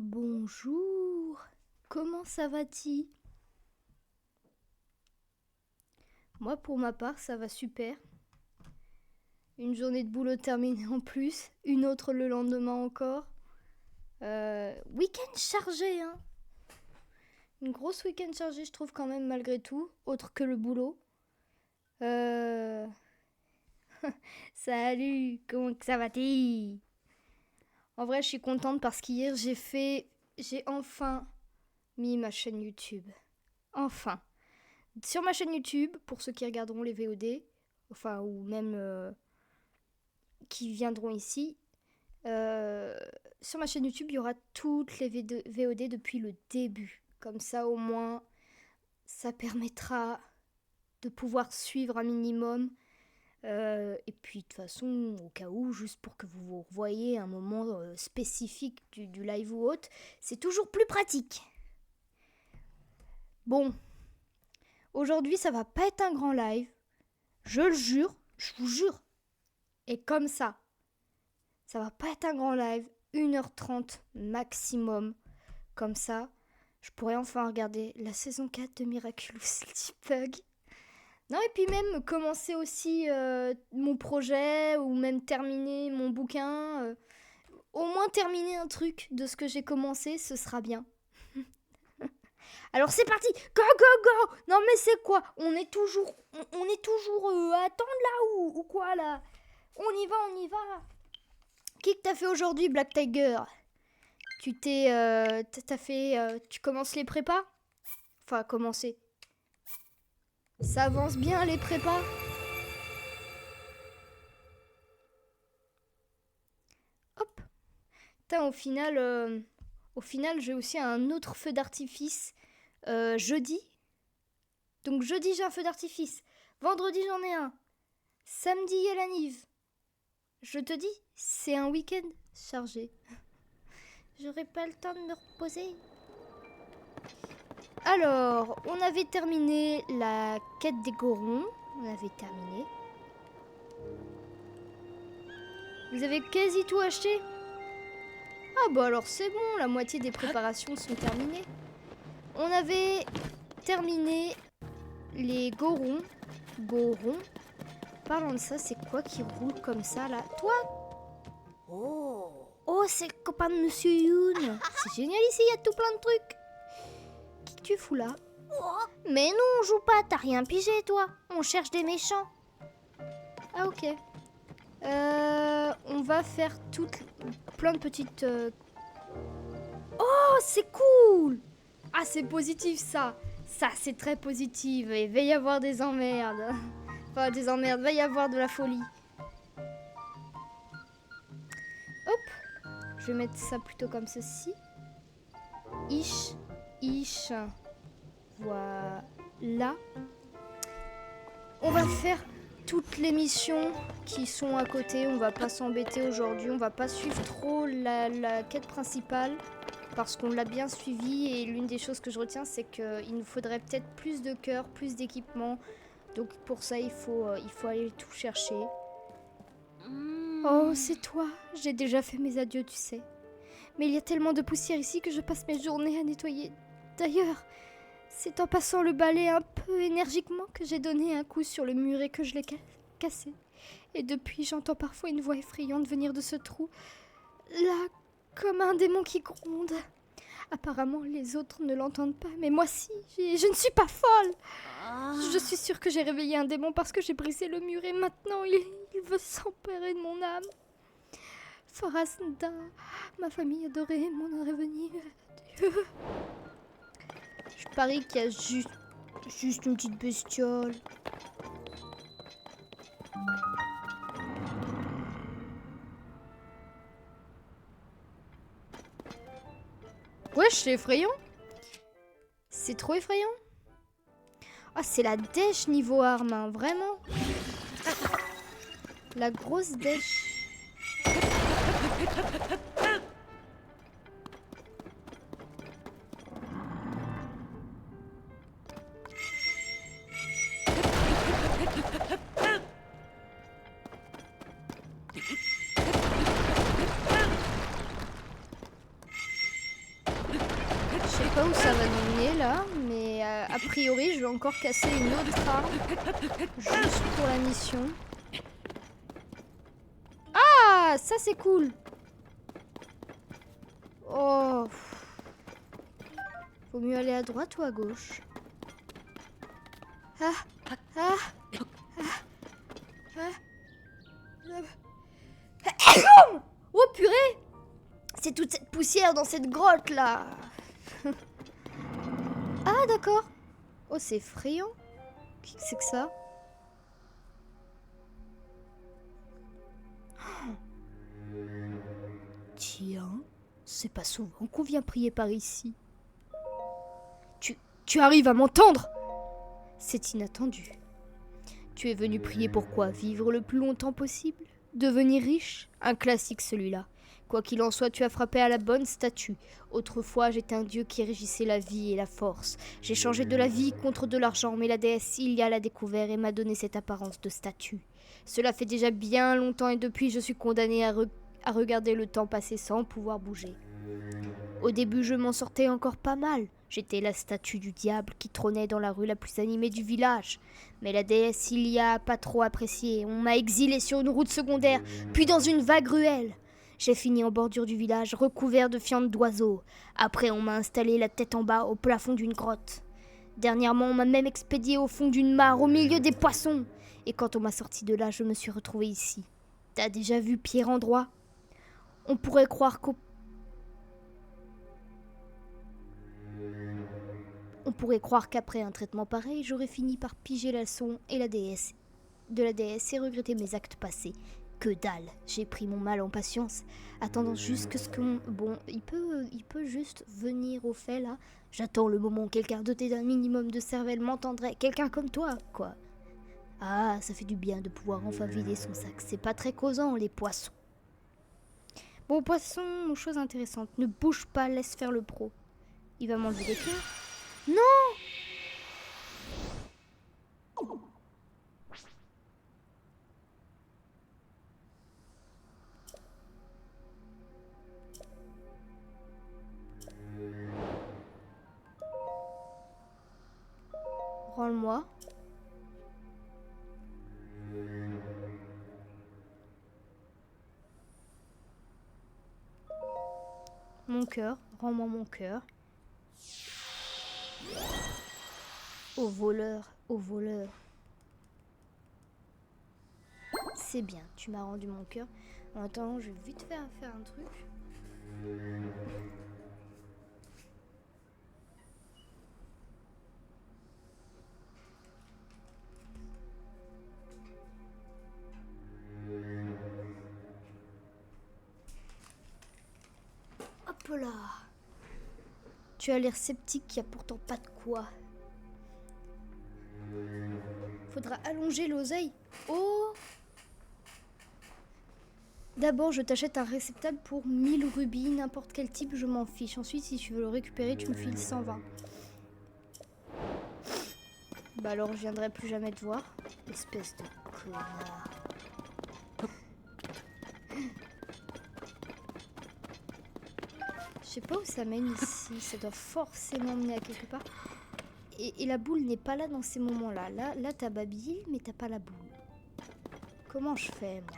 Bonjour, comment ça va-t-il? Moi pour ma part ça va super. Une journée de boulot terminée en plus, une autre le lendemain encore. Week-end chargé hein. Une grosse week-end chargée je trouve quand même malgré tout, autre que le boulot. Salut, comment que ça va-t-il? En vrai je suis contente parce qu'hier j'ai enfin mis ma chaîne YouTube. Enfin. Sur ma chaîne YouTube, pour ceux qui regarderont les VOD, enfin ou même qui viendront ici, sur ma chaîne YouTube, il y aura toutes les VOD depuis le début. Comme ça au moins, ça permettra de pouvoir suivre un minimum. Et puis de toute façon, au cas où, juste pour que vous vous revoyez un moment spécifique du live ou autre, c'est toujours plus pratique. Bon. Aujourd'hui, ça va pas être un grand live. Je le jure, je vous jure. Et comme ça va pas être un grand live. 1h30 maximum. Comme ça, je pourrais enfin regarder la saison 4 de Miraculous Ladybug. Non, et puis même commencer aussi mon projet ou même terminer mon bouquin. Au moins terminer un truc de ce que j'ai commencé, ce sera bien. Alors c'est parti, go go go. Non mais c'est quoi? On est toujours à attendre là ou quoi là? On y va. Qui que t'as fait aujourd'hui, Black Tiger? Tu commences les prépas? Enfin commencer. Ça avance bien les prépas? Hop. Putain, au final j'ai aussi un autre feu d'artifice jeudi. Donc jeudi j'ai un feu d'artifice. Vendredi j'en ai un. Samedi il y a la Nive. Je te dis, c'est un week-end chargé. J'aurai pas le temps de me reposer. Alors, on avait terminé la quête des Gorons. On avait terminé. Vous avez quasi tout acheté? Ah bah alors c'est bon, la moitié des préparations sont terminées. On avait terminé les Gorons. Parlons de ça, c'est quoi qui roule comme ça là? Toi? Oh, c'est le copain de Monsieur Yoon. C'est génial ici, il y a tout plein de trucs. Qui que tu fous là? Mais non, on joue pas, t'as rien pigé toi. On cherche des méchants. Ah ok. On va faire plein de petites... Oh, c'est cool. Ah, c'est positif ça. Ça, c'est très positif. Il va y avoir des emmerdes. Enfin, des emmerdes, il va y avoir de la folie. Hop. Je vais mettre ça plutôt comme ceci. Ish. Voilà. On va faire toutes les missions qui sont à côté. On va pas s'embêter aujourd'hui. On va pas suivre trop la quête principale parce qu'on l'a bien suivi. Et l'une des choses que je retiens, c'est qu'il nous faudrait peut-être plus de cœur, plus d'équipement. Donc pour ça, il faut aller tout chercher. Oh, c'est toi. J'ai déjà fait mes adieux, tu sais. Mais il y a tellement de poussière ici que je passe mes journées à nettoyer. D'ailleurs, c'est en passant le balai un peu énergiquement que j'ai donné un coup sur le mur et que je l'ai cassé. Et depuis, j'entends parfois une voix effrayante venir de ce trou. Là, comme un démon qui gronde. Apparemment, les autres ne l'entendent pas, mais moi si, je ne suis pas folle. Je suis sûre que j'ai réveillé un démon parce que j'ai brisé le mur et maintenant il veut s'emparer de mon âme. Farasnda, ma famille adorée, mon revenir. Dieu. Je parie qu'il y a juste une petite bestiole. Wesh, c'est effrayant. C'est trop effrayant. Ah, c'est la dèche niveau arme, hein, vraiment. La grosse dèche. pas où ça va nous mener là, mais a priori je vais encore casser une autre arme juste pour la mission. Ah, ça c'est cool. Oh, vaut mieux aller à droite ou à gauche? Ah, ah, ah, ah. Oh purée! C'est toute cette poussière dans cette grotte là. Ah d'accord. Oh c'est effrayant. Qu'est-ce que c'est que ça? Tiens, c'est pas souvent qu'on vient prier par ici. Tu arrives à m'entendre? C'est inattendu. Tu es venu prier pour quoi? Vivre le plus longtemps possible? Devenir riche? Un classique celui-là. Quoi qu'il en soit, tu as frappé à la bonne statue. Autrefois, j'étais un dieu qui régissait la vie et la force. J'ai changé de la vie contre de l'argent, mais la déesse Ilia l'a découvert et m'a donné cette apparence de statue. Cela fait déjà bien longtemps et depuis, je suis condamné à regarder le temps passer sans pouvoir bouger. Au début, je m'en sortais encore pas mal. J'étais la statue du diable qui trônait dans la rue la plus animée du village. Mais la déesse Ilia a pas trop apprécié. On m'a exilé sur une route secondaire, puis dans une vague ruelle. J'ai fini en bordure du village, recouvert de fientes d'oiseaux. Après, on m'a installé la tête en bas au plafond d'une grotte. Dernièrement, on m'a même expédié au fond d'une mare, au milieu des poissons. Et quand on m'a sorti de là, je me suis retrouvée ici. T'as déjà vu Pierre Endroit? On pourrait croire qu'après un traitement pareil, j'aurais fini par piger la leçon et la déesse et regretter mes actes passés. Que dalle, j'ai pris mon mal en patience, attendant juste que ce qu'on... Bon, il peut juste venir au fait là. J'attends le moment où quelqu'un doté d'un minimum de cervelle m'entendrait. Quelqu'un comme toi, quoi. Ah, ça fait du bien de pouvoir enfin vider son sac. C'est pas très causant, les poissons. Bon, poisson, chose intéressante. Ne bouge pas, laisse faire le pro. Il va m'enlever des cœurs. Non! Rends-le-moi. Mon cœur, rends-moi mon cœur. Au voleur, au voleur. C'est bien, tu m'as rendu mon cœur. En attendant, je vais vite faire un truc. Hop là. Tu as l'air sceptique, y a pourtant pas de quoi. Faudra allonger l'oseille. Oh! D'abord, je t'achète un réceptacle pour 1000 rubis, n'importe quel type, je m'en fiche. Ensuite, si tu veux le récupérer, tu me files 120. Bah alors, je viendrai plus jamais te voir. Espèce de connard. Je sais pas où ça mène ici. Ça doit forcément mener à quelque part. Et la boule n'est pas là dans ces moments-là. Là t'as Babil, mais t'as pas la boule. Comment je fais, moi?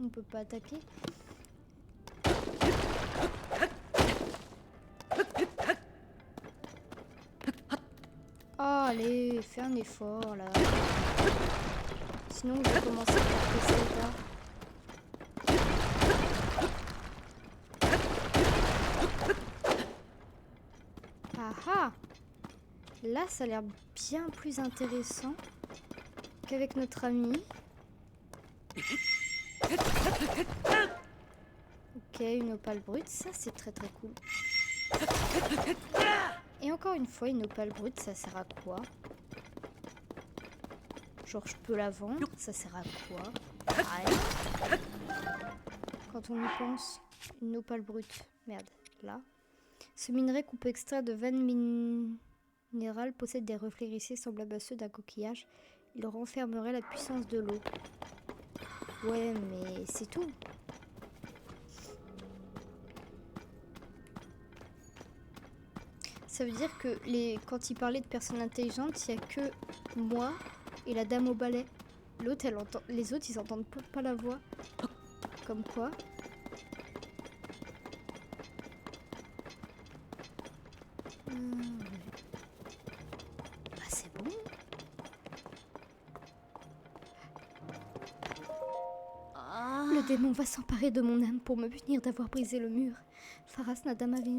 On peut pas attaquer. Oh, allez, fais un effort là. Sinon, je vais commencer par casser le tas. Ah ah! Là, ça a l'air bien plus intéressant qu'avec notre ami. Ok, une opale brute, ça c'est très très cool. Et encore une fois, une opale brute, ça sert à quoi? Genre, je peux la vendre, ça sert à quoi? Rien. Quand on y pense, une opale brute. Merde, là. Ce minerai qu'on peut extraire de veines minérales possède des reflets hérissés semblables à ceux d'un coquillage. Il renfermerait la puissance de l'eau. Ouais, mais c'est tout. Ça veut dire que quand il parlait de personnes intelligentes, il n'y a que moi et la dame au balai. L'autre, elle entend... Les autres, ils entendent pas la voix. Comme quoi. Bah, c'est bon. Le démon va s'emparer de mon âme pour me punir d'avoir brisé le mur. Faras Nadamavi.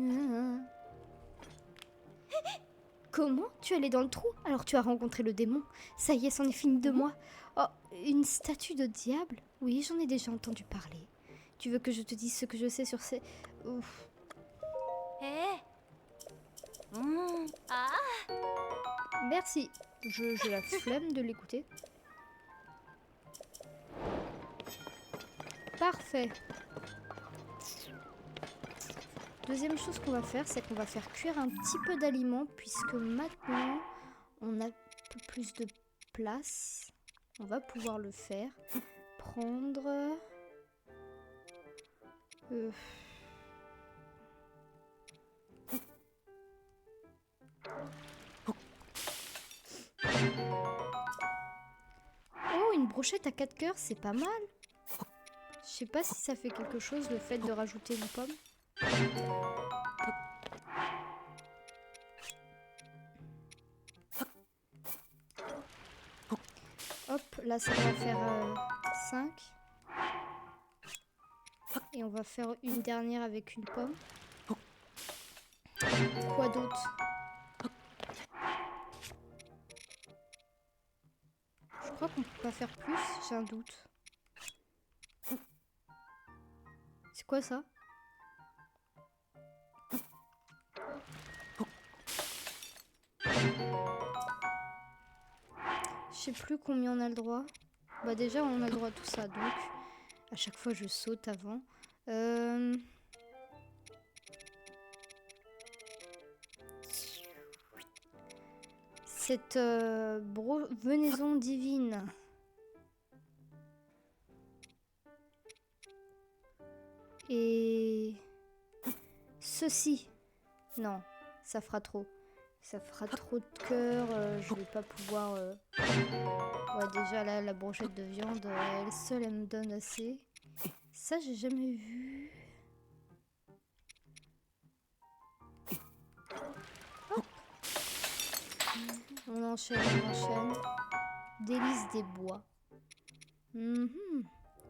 Comment? Tu es allé dans le trou? Alors tu as rencontré le démon. Ça y est, c'en est fini de moi. Oh, une statue de diable? Oui, j'en ai déjà entendu parler. Tu veux que je te dise ce que je sais sur ces... Ouf. Merci. J'ai la flemme de l'écouter. Parfait. Deuxième chose qu'on va faire, c'est qu'on va faire cuire un petit peu d'aliments puisque maintenant on a un peu plus de place. On va pouvoir le faire. Prendre... Oh, une brochette à 4 cœurs, c'est pas mal. Je sais pas si ça fait quelque chose le fait de rajouter une pomme. Hop, là ça va faire 5. Et on va faire une dernière avec une pomme. Quoi d'autre? Je crois qu'on peut pas faire plus, j'ai un doute. C'est quoi ça? Je sais plus combien on a le droit. Bah déjà on a le droit à tout ça, donc à chaque fois je saute avant. Cette venaison divine. Et ceci. Non, ça fera trop. Ça fera trop de cœur. Je vais pas pouvoir... Ouais, déjà là, la brochette de viande, elle seule, elle me donne assez. Ça, j'ai jamais vu. Hop. On enchaîne, on enchaîne. Délice des bois.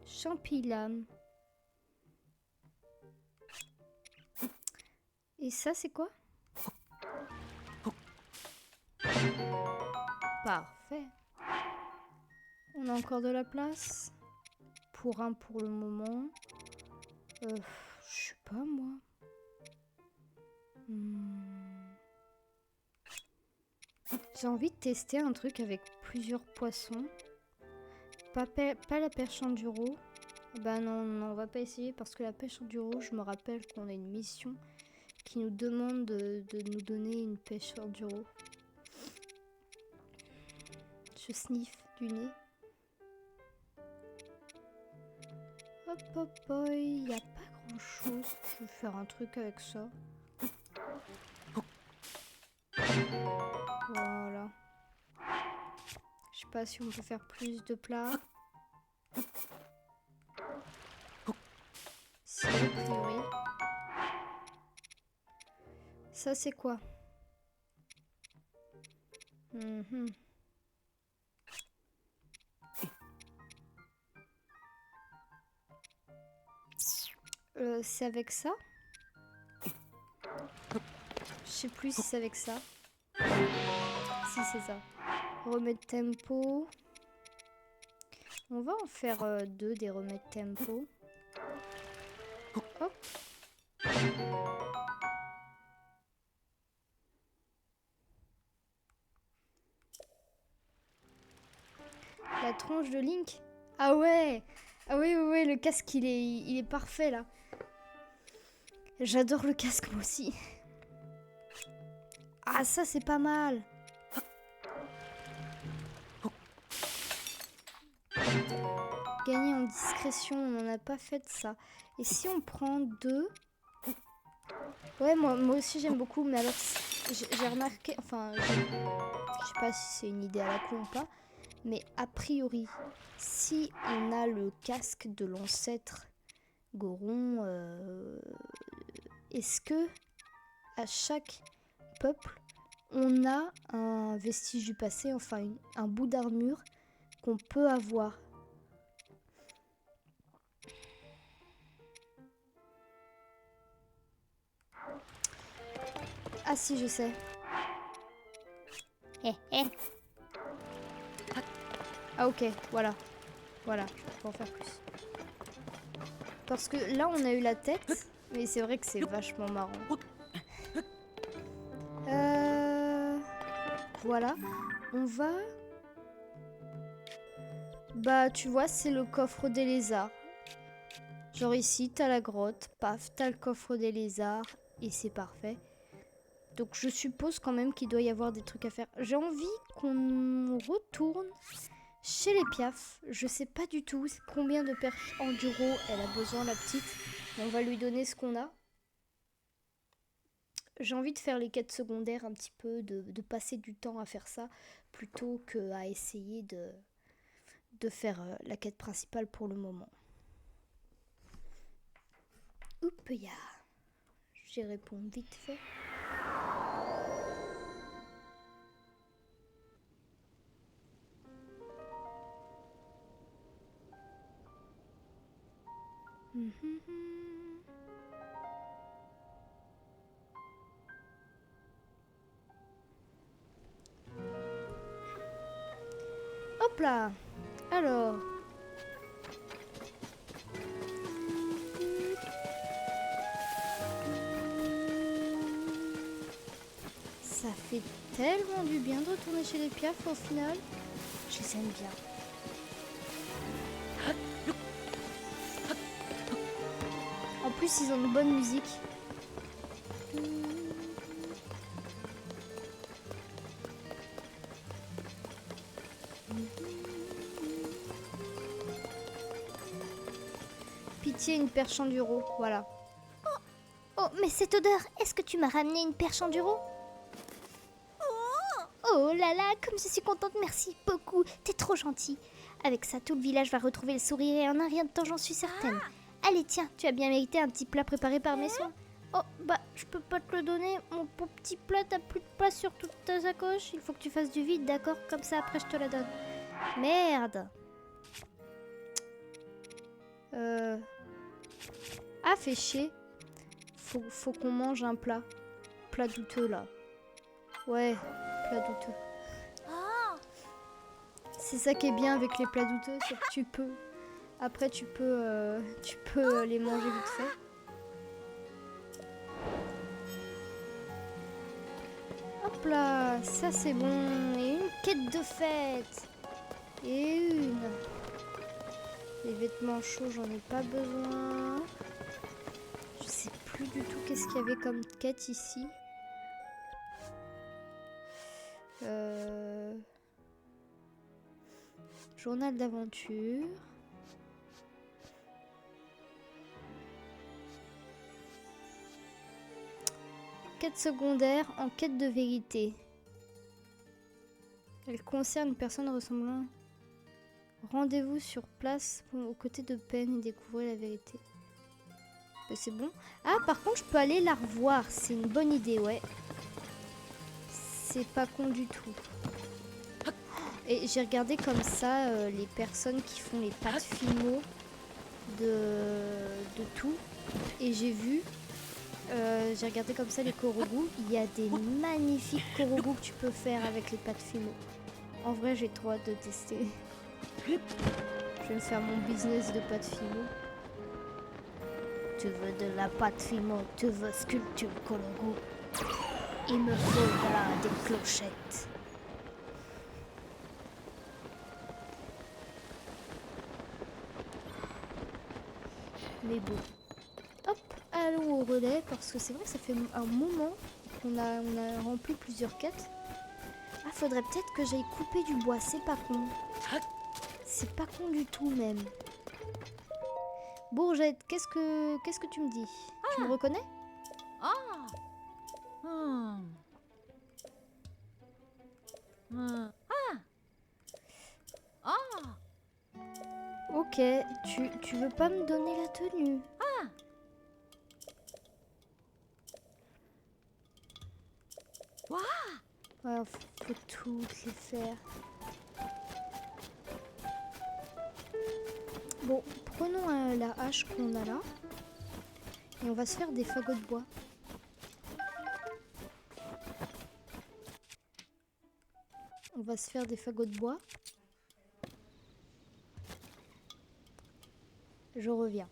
Champilame. Et ça, c'est quoi? Parfait. On a encore de la place. Pour le moment. Je sais pas, moi. J'ai envie de tester un truc avec plusieurs poissons. Pas la pêche enduro. Bah non, on va pas essayer parce que la pêche enduro, je me rappelle qu'on a une mission qui nous demande de nous donner une pêche enduro. Je sniffe du nez. Hop hop hop, il n'y a pas grand chose. Je vais faire un truc avec ça. Voilà. Je sais pas si on peut faire plus de plats. Si, a priori. Ça, c'est quoi? C'est avec ça? Je sais plus si c'est avec ça. Si, c'est ça. Remettre tempo. On va en faire 2 des remettre tempo. Hop. La tronche de Link. Ah ouais. Ah oui, oui, oui, le casque, il est parfait, là. J'adore le casque, moi aussi. Ah, ça, c'est pas mal. Gagner en discrétion, on n'en a pas fait de ça. Et si on prend 2... Ouais, moi aussi j'aime beaucoup, mais alors j'ai remarqué, enfin, je sais pas si c'est une idée à la con ou pas, mais a priori, si on a le casque de l'ancêtre Goron, est-ce que à chaque peuple, on a un vestige du passé, enfin un bout d'armure qu'on peut avoir? Ah si, je sais. Ah ok, voilà. Voilà, je peux en faire plus. Parce que là, on a eu la tête, mais c'est vrai que c'est vachement marrant. Voilà, on va... Bah, tu vois, c'est le coffre des lézards. Genre ici, t'as la grotte, paf, t'as le coffre des lézards, et c'est parfait. Donc je suppose quand même qu'il doit y avoir des trucs à faire. J'ai envie qu'on retourne chez les Piaf. Je sais pas du tout combien de perches enduro elle a besoin, la petite. Mais on va lui donner ce qu'on a. J'ai envie de faire les quêtes secondaires un petit peu, de passer du temps à faire ça, plutôt qu'à essayer de faire la quête principale pour le moment. Oups, ya. J'y réponds vite fait. Hop là. Alors. Ça fait tellement du bien de retourner chez les Piaf au final. Je les aime bien. En plus, ils ont une bonne musique. Pitié, une perche enduro, voilà. Oh, mais cette odeur, est-ce que tu m'as ramené une perche enduro? Oh là là, comme je suis contente, merci beaucoup, t'es trop gentil. Avec ça, tout le village va retrouver le sourire et en un rien de temps, j'en suis certaine. Allez, tiens, tu as bien mérité un petit plat préparé par mes soins. Oh, bah, je peux pas te le donner, mon pauvre petit plat, t'as plus de place sur toute ta sacoche. Il faut que tu fasses du vide, d'accord? Comme ça, après, je te la donne. Merde. Ah, fait chier. Faut qu'on mange un plat. Plat douteux, là. Ouais, plat douteux. C'est ça qui est bien avec les plats douteux, c'est que tu peux... Après, tu peux les manger vite fait. Hop là, ça c'est bon. Et une quête de fête. Et une. Les vêtements chauds, j'en ai pas besoin. Je sais plus du tout qu'est-ce qu'il y avait comme quête ici. Journal d'aventure. Quête secondaire, enquête de vérité. Elle concerne une personne ressemblant. Rendez-vous sur place aux côtés de Pen et découvrez la vérité. C'est bon. Ah, par contre, je peux aller la revoir. C'est une bonne idée, ouais. C'est pas con du tout. Et j'ai regardé comme ça les personnes qui font les pâtes fimo de tout. Et j'ai vu, j'ai regardé comme ça les korogus. Il y a des magnifiques korogus que tu peux faire avec les pâtes fimo. En vrai, j'ai trop hâte de tester. Je vais me faire mon business de pâtes fimo. Tu veux de la pâte fimo, tu veux sculpture korogu. Il me faudra des clochettes. Mais bon. Hop, allons au relais parce que c'est vrai que ça fait un moment qu'on a rempli plusieurs quêtes. Ah, faudrait peut-être que j'aille couper du bois, c'est pas con. C'est pas con du tout même. Bourgette, qu'est-ce que tu me dis? Tu me reconnais? Ah. Hmm. Hmm. Ah. Ok, tu veux pas me donner la tenue? Waouh. Ouais, faut toutes les faire. Bon, prenons la hache qu'on a là. Et on va se faire des fagots de bois. On va se faire des fagots de bois. Je reviens.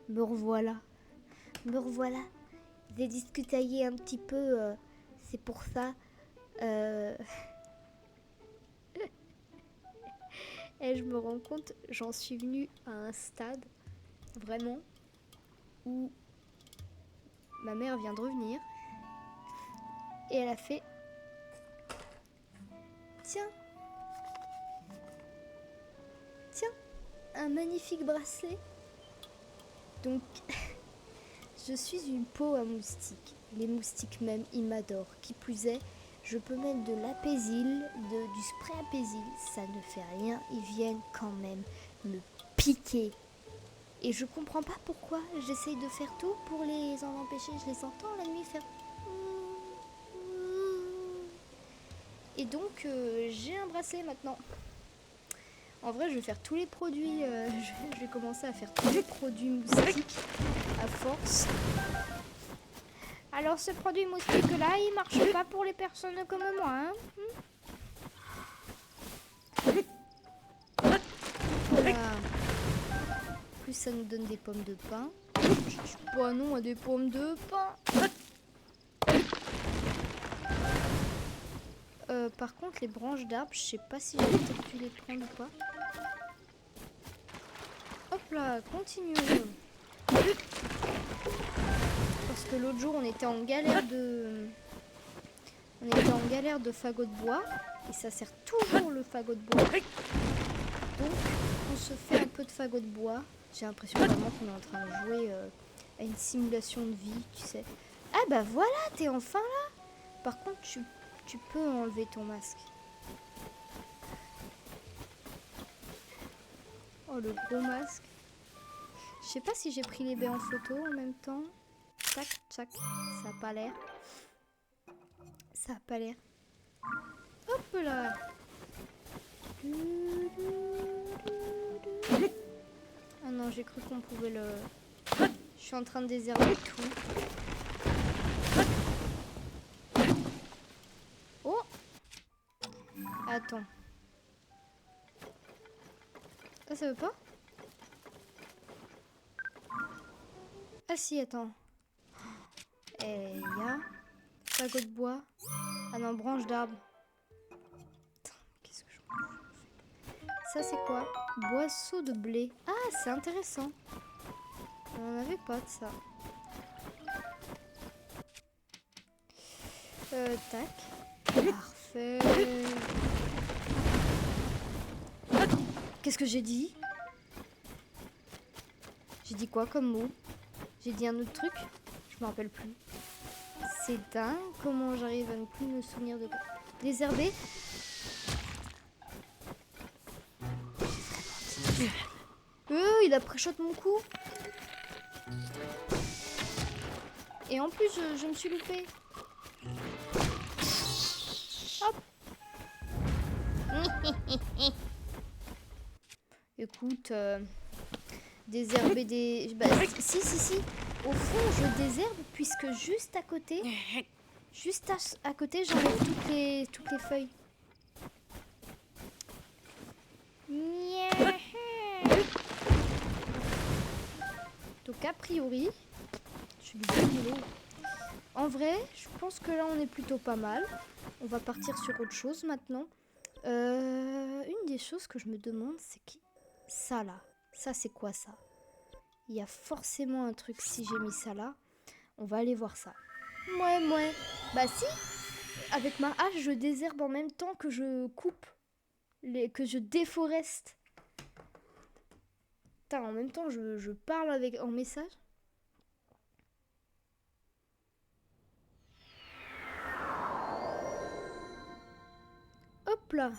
Me revoilà. Me revoilà. J'ai discutaillé un petit peu. C'est pour ça. Et je me rends compte, j'en suis venue à un stade, vraiment, où ma mère vient de revenir. Et elle a fait... Tiens, un magnifique bracelet. Donc, je suis une peau à moustiques. Les moustiques même, ils m'adorent. Qui plus est, je peux mettre de l'apaisil, du spray apaisil. Ça ne fait rien, ils viennent quand même me piquer. Et je comprends pas pourquoi. J'essaye de faire tout pour les en empêcher. Je les entends la nuit faire Et donc, j'ai un bracelet maintenant. En vrai, je vais faire tous les produits. Je vais commencer à faire tous les produits moustiques à force. Alors ce produit moustique là, il marche pas pour les personnes comme moi, hein. Voilà. Plus ça nous donne des pommes de pin. Je dis pas non à des pommes de pin. Par contre, les branches d'arbres, je sais pas si j'ai peut-être dû les prendre ou pas. Hop là, continuons. Parce que l'autre jour, on était en galère de fagots de bois. Et ça sert toujours le fagot de bois. Donc, on se fait un peu de fagot de bois. J'ai l'impression vraiment qu'on est en train de jouer à une simulation de vie, tu sais. Ah bah voilà, t'es enfin là. Par contre, tu peux enlever ton masque. Oh, le gros masque. Je sais pas si j'ai pris les baies en photo en même temps. Tac, tac. Ça a pas l'air. Ça a pas l'air. Hop là. Ah non, j'ai cru qu'on pouvait le... Je suis en train de désherber tout. Oh! Attends. Ah, ça veut pas? Ah si, attends. Et y a... Fagot de bois. Ah non, branche d'arbre. Qu'est-ce que je fais? Ça, c'est quoi? Boisseau de blé. Ah, c'est intéressant. On n'en avait pas de ça. Tac. Parfait. Qu'est-ce que j'ai dit? J'ai dit quoi comme mot? J'ai dit un autre truc? Je me rappelle plus. C'est dingue comment j'arrive à ne plus me souvenir de quoi. Désherber? Il a pré-shot mon coup. Et en plus, je me suis loupée. Hop. Écoute, désherber des... Bah, si. Au fond, je désherbe puisque juste à côté, à côté, j'enlève toutes les feuilles. Donc a priori, je suis du bon boulot. En vrai, je pense que là on est plutôt pas mal. On va partir sur autre chose maintenant. Une des choses que je me demande, c'est que ça là, ça c'est quoi ça? Il y a forcément un truc si j'ai mis ça là. On va aller voir ça. Ouais. Bah si, avec ma hache, je désherbe en même temps que je coupe, que je déforeste. Putain, en même temps, je parle en message. Hop là.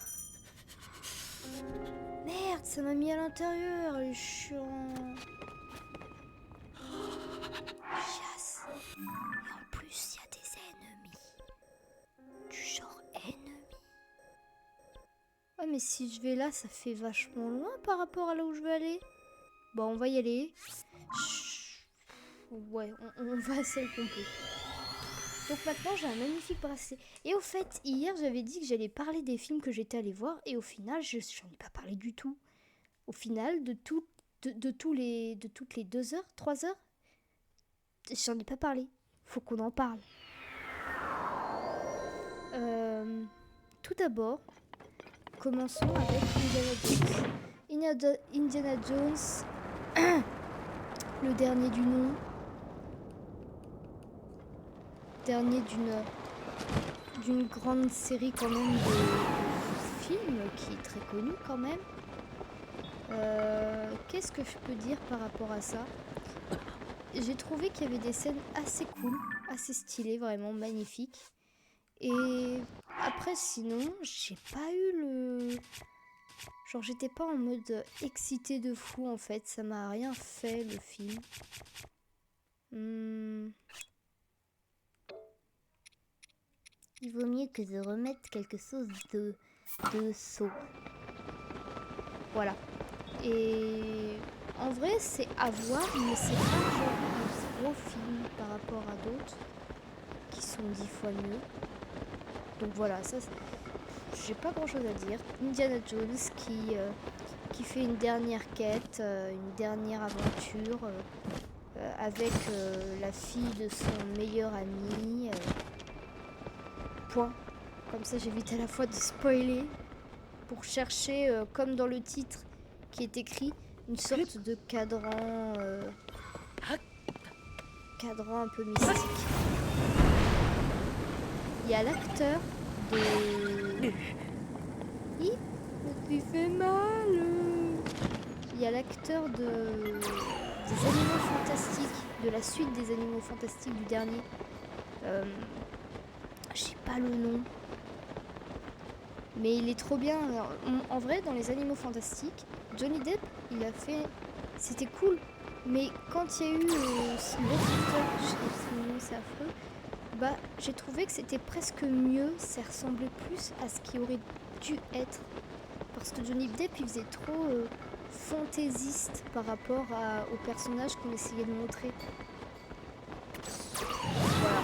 Merde, ça m'a mis à l'intérieur, il est chiant. Chasse. Et en plus, il y a des ennemis. Du genre ennemis. Ouais, mais si je vais là, ça fait vachement loin par rapport à là où je veux aller. Bon, on va y aller. Chut. Ouais, on va à celle qu'on peut. Donc maintenant, j'ai un magnifique bracelet. Et au fait, hier, j'avais dit que j'allais parler des films que j'étais allée voir. Et au final, j'en ai pas parlé du tout. Au final, de toutes les 2 heures, 3 heures, j'en ai pas parlé. Faut qu'on en parle. Tout d'abord, commençons avec Indiana Jones, le dernier du nom. Dernier d'une grande série quand même de films qui est très connue quand même. Qu'est-ce que je peux dire par rapport à ça? J'ai trouvé qu'il y avait des scènes assez cool, assez stylées, vraiment magnifiques. Et après sinon, j'ai pas eu le... Genre j'étais pas en mode excité de fou en fait, ça m'a rien fait le film. Il vaut mieux que je remette quelque chose de saut. Voilà. Et en vrai, c'est à voir, mais c'est pas genre un gros film par rapport à d'autres qui sont 10 fois mieux. Donc voilà, ça, j'ai pas grand chose à dire. Indiana Jones qui fait une dernière quête, une dernière aventure avec la fille de son meilleur ami. Point. Comme ça, j'évite à la fois de spoiler pour chercher, comme dans le titre qui est écrit, une sorte de cadran un peu mystique. Il y a l'acteur de... Hi, ça lui fait mal. Il y a l'acteur des Animaux Fantastiques, de la suite des Animaux Fantastiques du dernier. Je sais pas le nom. Mais il est trop bien. En vrai, dans les Animaux Fantastiques, Johnny Depp, il a fait... C'était cool. Mais quand il y a eu l'autre acteur, je sais pas son nom, c'est affreux, bah, j'ai trouvé que c'était presque mieux. Ça ressemblait plus à ce qui aurait dû être. Parce que Johnny Depp, il faisait trop fantaisiste par rapport au personnage qu'on essayait de montrer. Voilà.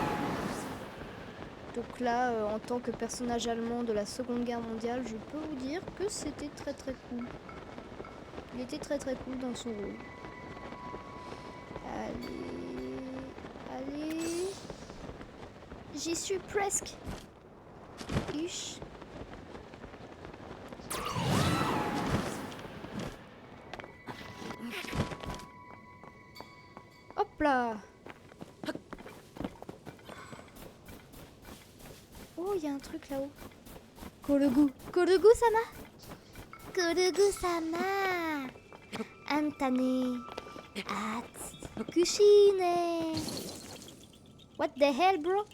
Donc là, en tant que personnage allemand de la Seconde Guerre mondiale, je peux vous dire que c'était très très cool. Il était très très cool dans son rôle. Allez. J'y suis presque. Ish. Hop là. Oh, il y a un truc là-haut. Kodogu sama. Kodogu-sama. Antane. Kushine. What the hell, bro?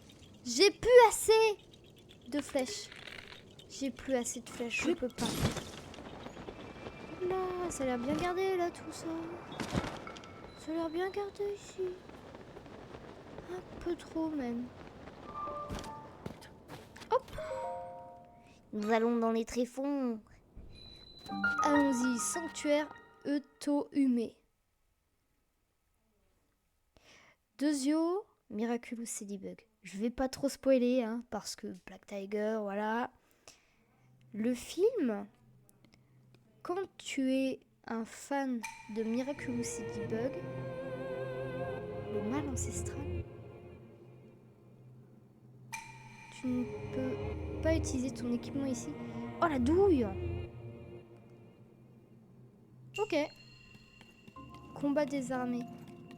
J'ai plus assez de flèches. J'ai plus assez de flèches, je peux pas. Là, ça a l'air bien gardé, là, tout ça. Ça a l'air bien gardé ici. Un peu trop, même. Hop! Nous allons dans les tréfonds. Allons-y, sanctuaire Euto-Hume. Deuxio, Miraculous Ladybug. Je vais pas trop spoiler, hein, parce que Black Tiger, voilà. Le film, quand tu es un fan de Miraculous Ladybug, le mal ancestral, tu ne peux pas utiliser ton équipement ici. Oh la douille! Ok. Combat désarmé.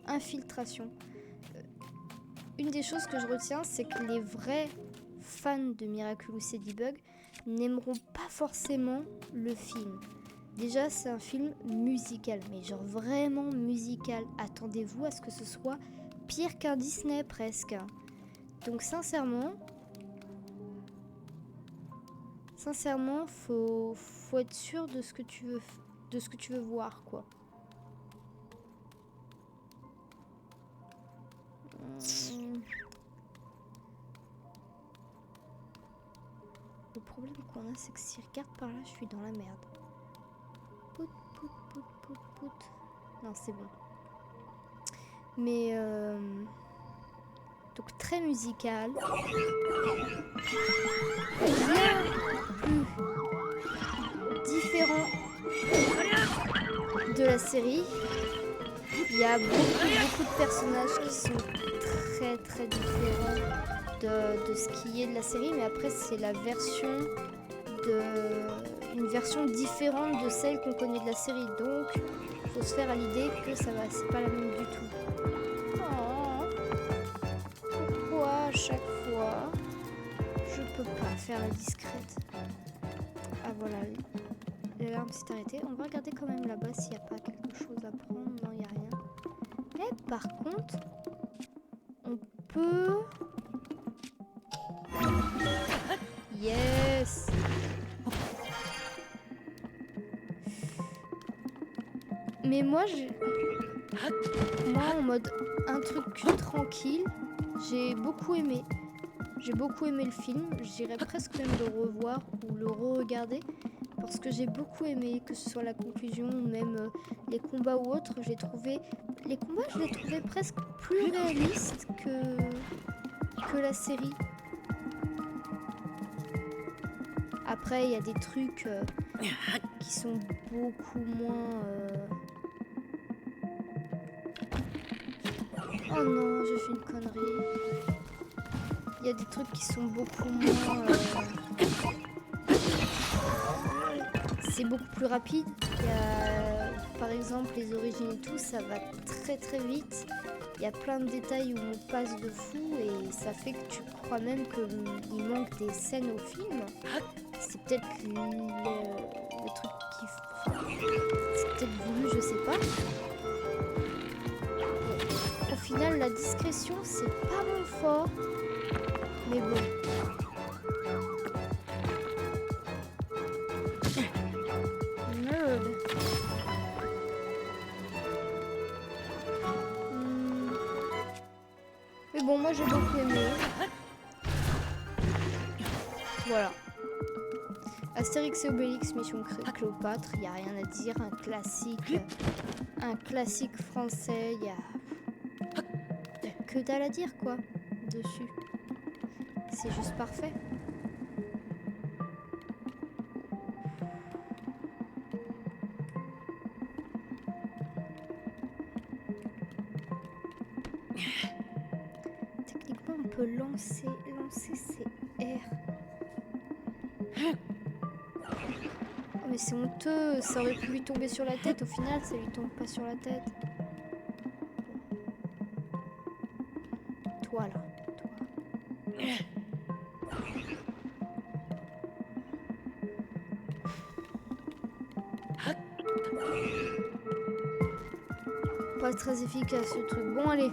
Infiltration. Une des choses que je retiens, c'est que les vrais fans de Miraculous Ladybug n'aimeront pas forcément le film. Déjà, c'est un film musical, mais genre vraiment musical. Attendez-vous à ce que ce soit pire qu'un Disney presque. Donc sincèrement, faut être sûr de ce que tu veux voir, quoi. Le problème qu'on a, c'est que si je regarde par là, je suis dans la merde. Pout, pout, pout, pout, pout. Non, c'est bon. Mais donc très musical. Bien plus différent de la série. Il y a beaucoup de personnages qui sont très très différents de ce qui est de la série, mais après c'est une version différente de celle qu'on connaît de la série, donc il faut se faire à l'idée que c'est pas la même du tout. Oh, pourquoi à chaque fois je peux pas faire la discrète? Ah voilà, l'alarme s'est arrêtée. On va regarder quand même là-bas s'il n'y a pas quelque chose à prendre. Non, il n'y a rien. Mais par contre, on peut... Yes! Mais moi, en mode un truc tranquille, j'ai beaucoup aimé. J'ai beaucoup aimé le film, j'irais presque même le revoir ou le re-regarder parce que j'ai beaucoup aimé, que ce soit la conclusion ou même les combats ou autres. Les combats, je les trouvais presque plus réalistes que la série. Après, il y a des trucs qui sont beaucoup moins... Oh non, j'ai fait une connerie. Il y a des trucs qui sont beaucoup moins... C'est beaucoup plus rapide. Il y a, par exemple, les origines et tout, ça va très très vite. Il y a plein de détails où on passe de fou et ça fait que tu crois même qu'il manque des scènes au film. C'est peut-être le truc qui... C'est peut-être voulu, je sais pas. Au final, la discrétion, c'est pas mon fort. Mais bon. Nerd. Mais bon, moi j'ai beaucoup aimé. Voilà. Astérix et Obélix, Mission Cléopâtre, il n'y a rien à dire, un classique français, il y a que dalle à dire quoi, dessus. C'est juste parfait. Techniquement, on peut lancer ses R. Mais c'est honteux, ça aurait pu lui tomber sur la tête, au final ça lui tombe pas sur la tête. Toi là, toi. Pas très efficace ce truc. Bon allez.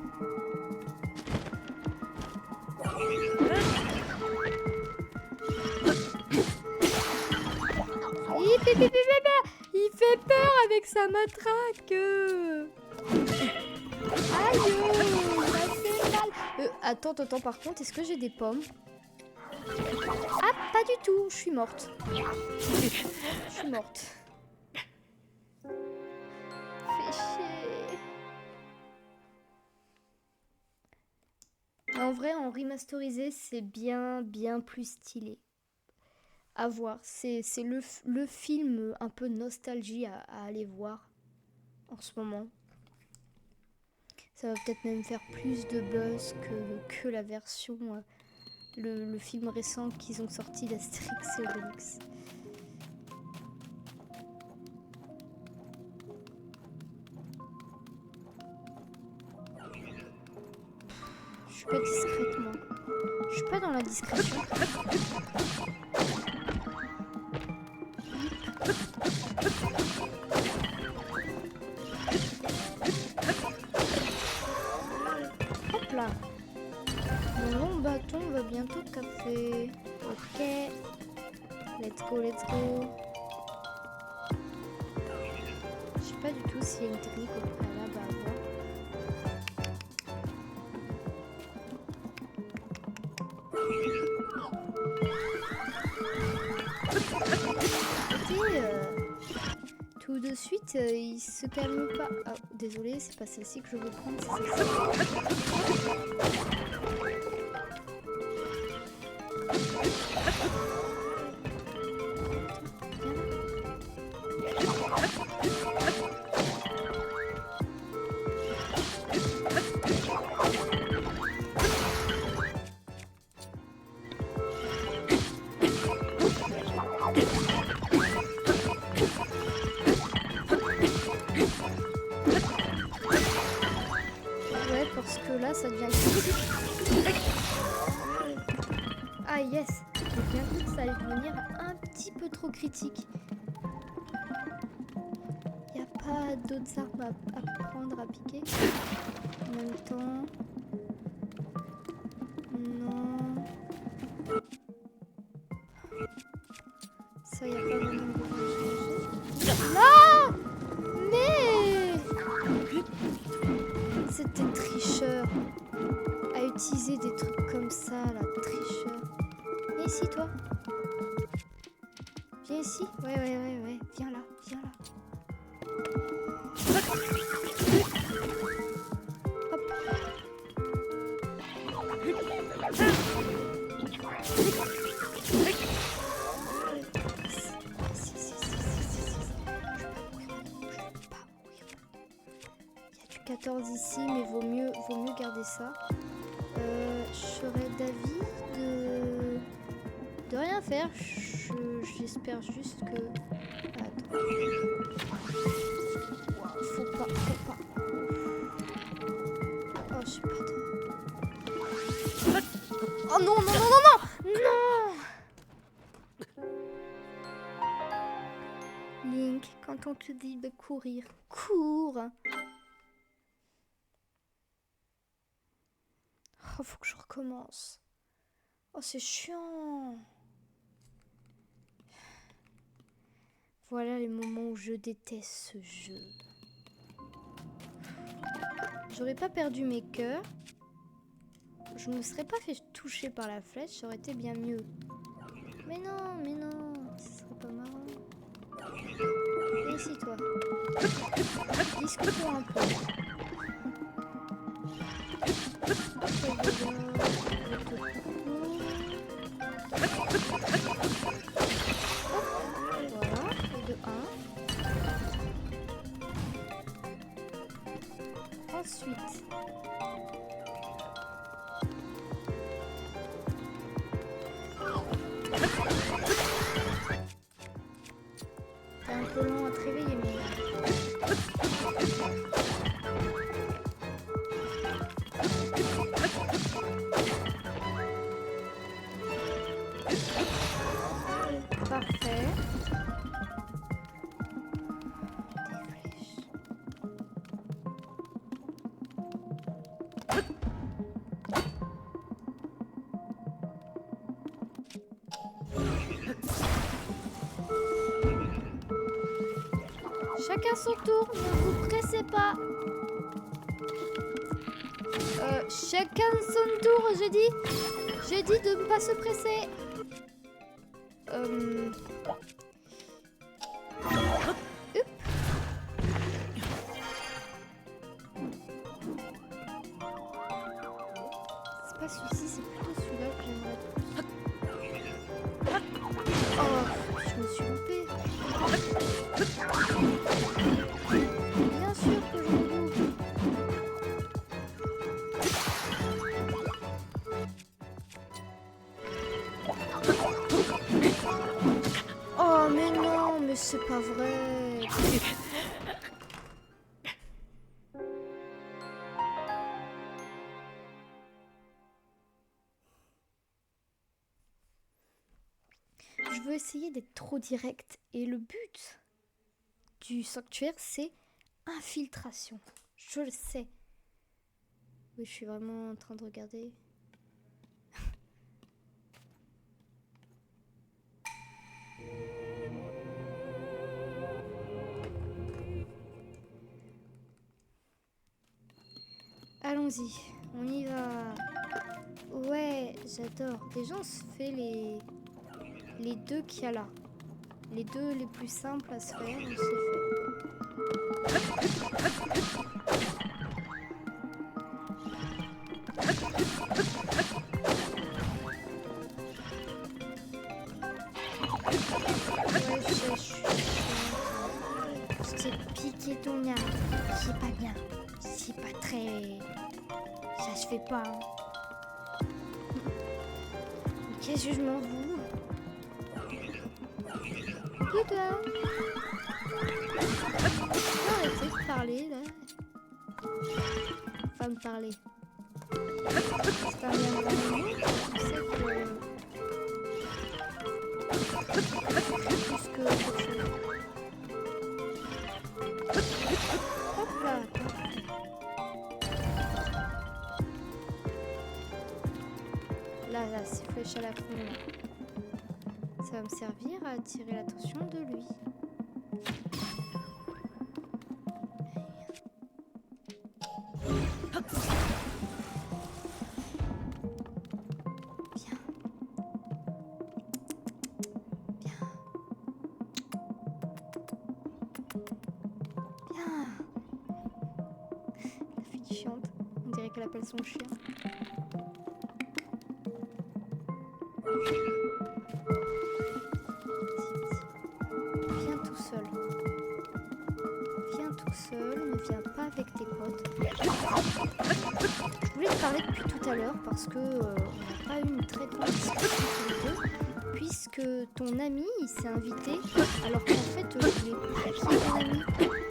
Il fait peur avec sa matraque. Aïe, ça fait mal. Attends, par contre, est-ce que j'ai des pommes? Ah, pas du tout, je suis morte. Je suis morte. Fais chier. En vrai, en remasterisé, c'est bien plus stylé. À voir, c'est le film un peu nostalgie à aller voir en ce moment. Ça va peut-être même faire plus de buzz que la version, le film récent qu'ils ont sorti d'Astérix et Obélix. Je suis pas discrètement. Je suis pas dans la discrétion. Hop là. Mon long bâton va bientôt casser. Ok. Let's go. Je sais pas du tout s'il y a une technique au préalable à avoir. Tout de suite, il se calme pas. Oh, désolé, c'est pas celle-ci que je veux prendre, c'est celle-ci. Ouais, parce que là, ça devient critique. Ah yes, j'ai bien vu que ça allait devenir un petit peu trop critique. Il n'y a pas d'autres armes à prendre, à piquer. En même temps... Non... Ça, il n'y a pas vraiment de changer. Non! Mais... C'était tricheur. À utiliser des trucs comme ça, là, tricheur. Viens ici, toi. Viens ici. Ouais. Viens là. Hop. Il y a du 14 ici, mais vaut mieux garder ça. Je serais d'avis de rien faire. J'espère juste que... Attends. Wow, faut pas. Oh, je sais pas. Oh non. Link, quand on te dit de courir, cours. Oh, faut que je recommence. Oh, c'est chiant. Voilà les moments où je déteste ce jeu. J'aurais pas perdu mes cœurs. Je me serais pas fait toucher par la flèche, ça aurait été bien mieux. Mais non, ce serait pas marrant. Viens ici, toi. Discutons un peu. Voilà, et de 1. Ensuite, t'es un peu long à te réveiller, mais... Parfait. Chacun son tour, ne vous pressez pas. Chacun son tour, j'ai dit de ne pas se presser. C'est pas celui-ci, c'est plutôt celui-là que j'aimerais plus. Oh, je me suis loupée. Bien sûr que je me loupe. Oh mais non, mais c'est pas vrai. Je veux essayer d'être trop direct et le but du sanctuaire c'est infiltration. Je le sais. Oui, je suis vraiment en train de regarder. Allons-y, on y va. Ouais, j'adore. Déjà, on se fait les deux qu'il y a là. Les deux les plus simples à se faire, on s'est fait. Ouais, je t'ai piqué ton mien. C'est pas bien. C'est pas très... Ça se fait pas. Hein. Qu'est-ce que je m'en fous? Toi. Arrêtez de parler là. Enfin de parler. C'est pas bien grand mot. Tu sais que... Plus que autre chose. Hop là. Là, c'est flèche à la con. Ça va me servir à attirer l'attention de lui. appelle son chien. Viens tout seul. Viens tout seul, ne viens pas avec tes potes. Je voulais te parler depuis tout à l'heure parce que on n'a pas eu une très grande discussion tous les deux, puisque ton ami il s'est invité alors qu'en fait je voulais pas qu'il y ait ton ami.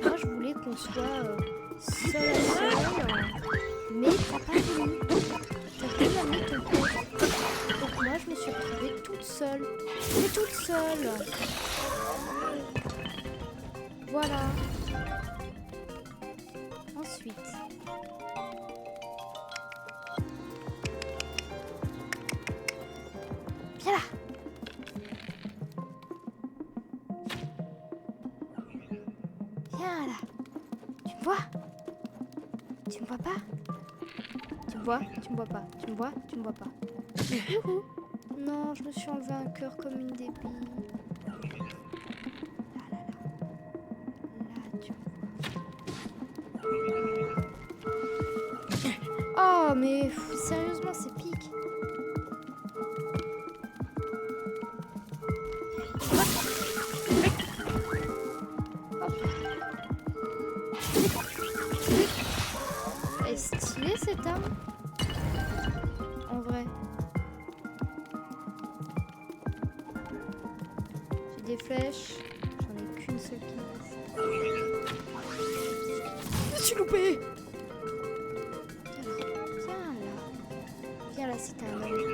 Moi je voulais qu'on soit seul à seul, mais t'as pas voulu. T'as voulu amener ton pote. Donc moi je me suis retrouvée toute seule. Mais toute seule. Voilà. Ensuite. Viens là. Viens là. Tu me vois? Tu me vois pas? Tu me vois? Tu me vois pas? Tu me vois? Tu me vois pas? Youhou. Non, je me suis enlevé un cœur comme une débile. Là, tu me vois. Oh, mais sérieusement, c'est pique. Elle est stylée cette arme. En vrai. J'ai des flèches. J'en ai qu'une seule qui me reste. Je me suis loupée. Viens là. Viens là si t'as un ami.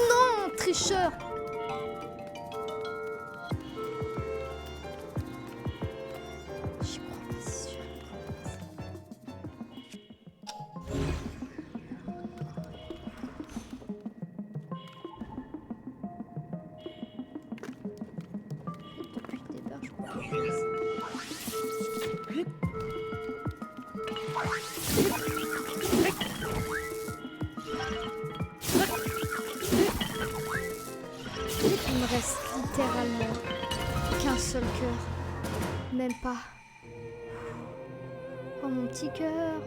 Non, tricheur. J'y crois pas, c'est sûr. Depuis le départ, je crois pas. Il me reste littéralement qu'un seul cœur. Même pas. Oh mon petit cœur.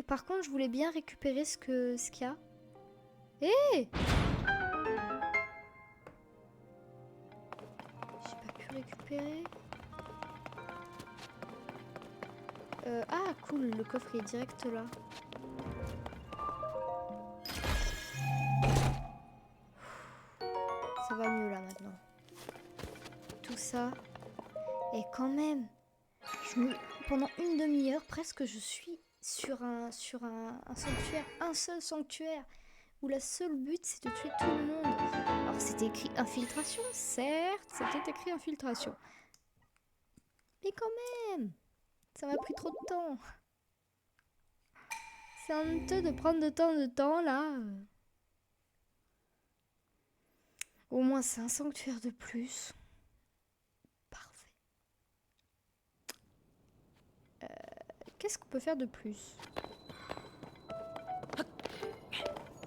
Par contre, je voulais bien récupérer ce qu'il y a. Hé! J'ai pas pu récupérer. Ah cool, le coffre est direct là. Ça va mieux là maintenant. Tout ça. Et quand même, pendant une demi-heure presque, je suis sur un sanctuaire, un seul sanctuaire, où la seule but c'est de tuer tout le monde. Alors c'était écrit infiltration, certes, c'était écrit infiltration. Mais quand même, ça m'a pris trop de temps. C'est honteux de prendre de temps là. Au moins c'est un sanctuaire de plus. Parfait. Qu'est-ce qu'on peut faire de plus?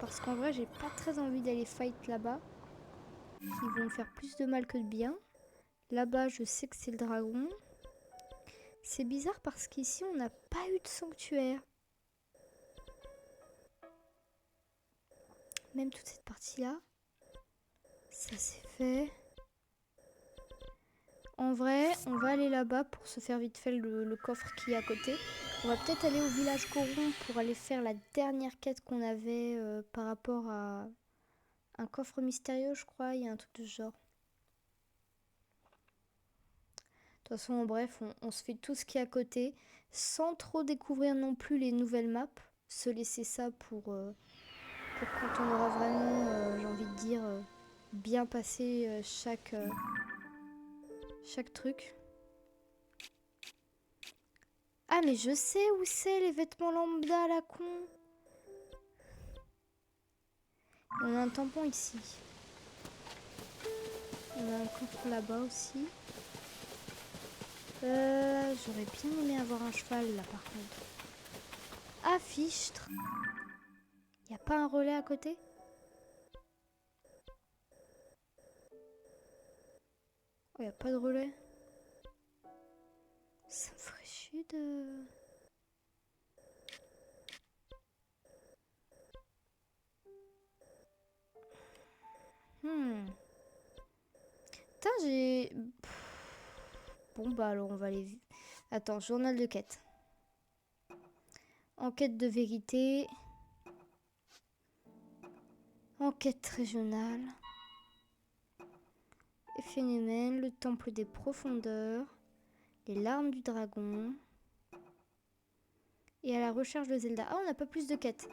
Parce qu'en vrai j'ai pas très envie d'aller fight là-bas. Ils vont me faire plus de mal que de bien. Là-bas je sais que c'est le dragon. C'est bizarre parce qu'ici on n'a pas eu de sanctuaire. Même toute cette partie-là. Ça c'est fait. En vrai, on va aller là-bas pour se faire vite fait le coffre qui est à côté. On va peut-être aller au village Coron pour aller faire la dernière quête qu'on avait par rapport à un coffre mystérieux, je crois. Il y a un truc de ce genre. De toute façon, en bref, on se fait tout ce qui est à côté sans trop découvrir non plus les nouvelles maps. Se laisser ça pour quand on aura vraiment, j'ai envie de dire, bien passé chaque truc. Ah mais je sais où c'est les vêtements lambda à la con. On a un tampon ici. On a un coffre là-bas aussi. J'aurais bien aimé avoir un cheval là par contre. Ah fichtre. Y a pas un relais à côté? Oh y a pas de relais. Ça me ferait chier de... Putain, j'ai... Bon, bah alors on va aller... Attends, journal de quête. Enquête de vérité. Enquête régionale. Phénomène, le temple des profondeurs. Les larmes du dragon. Et à la recherche de Zelda. Ah, on n'a pas plus de quêtes.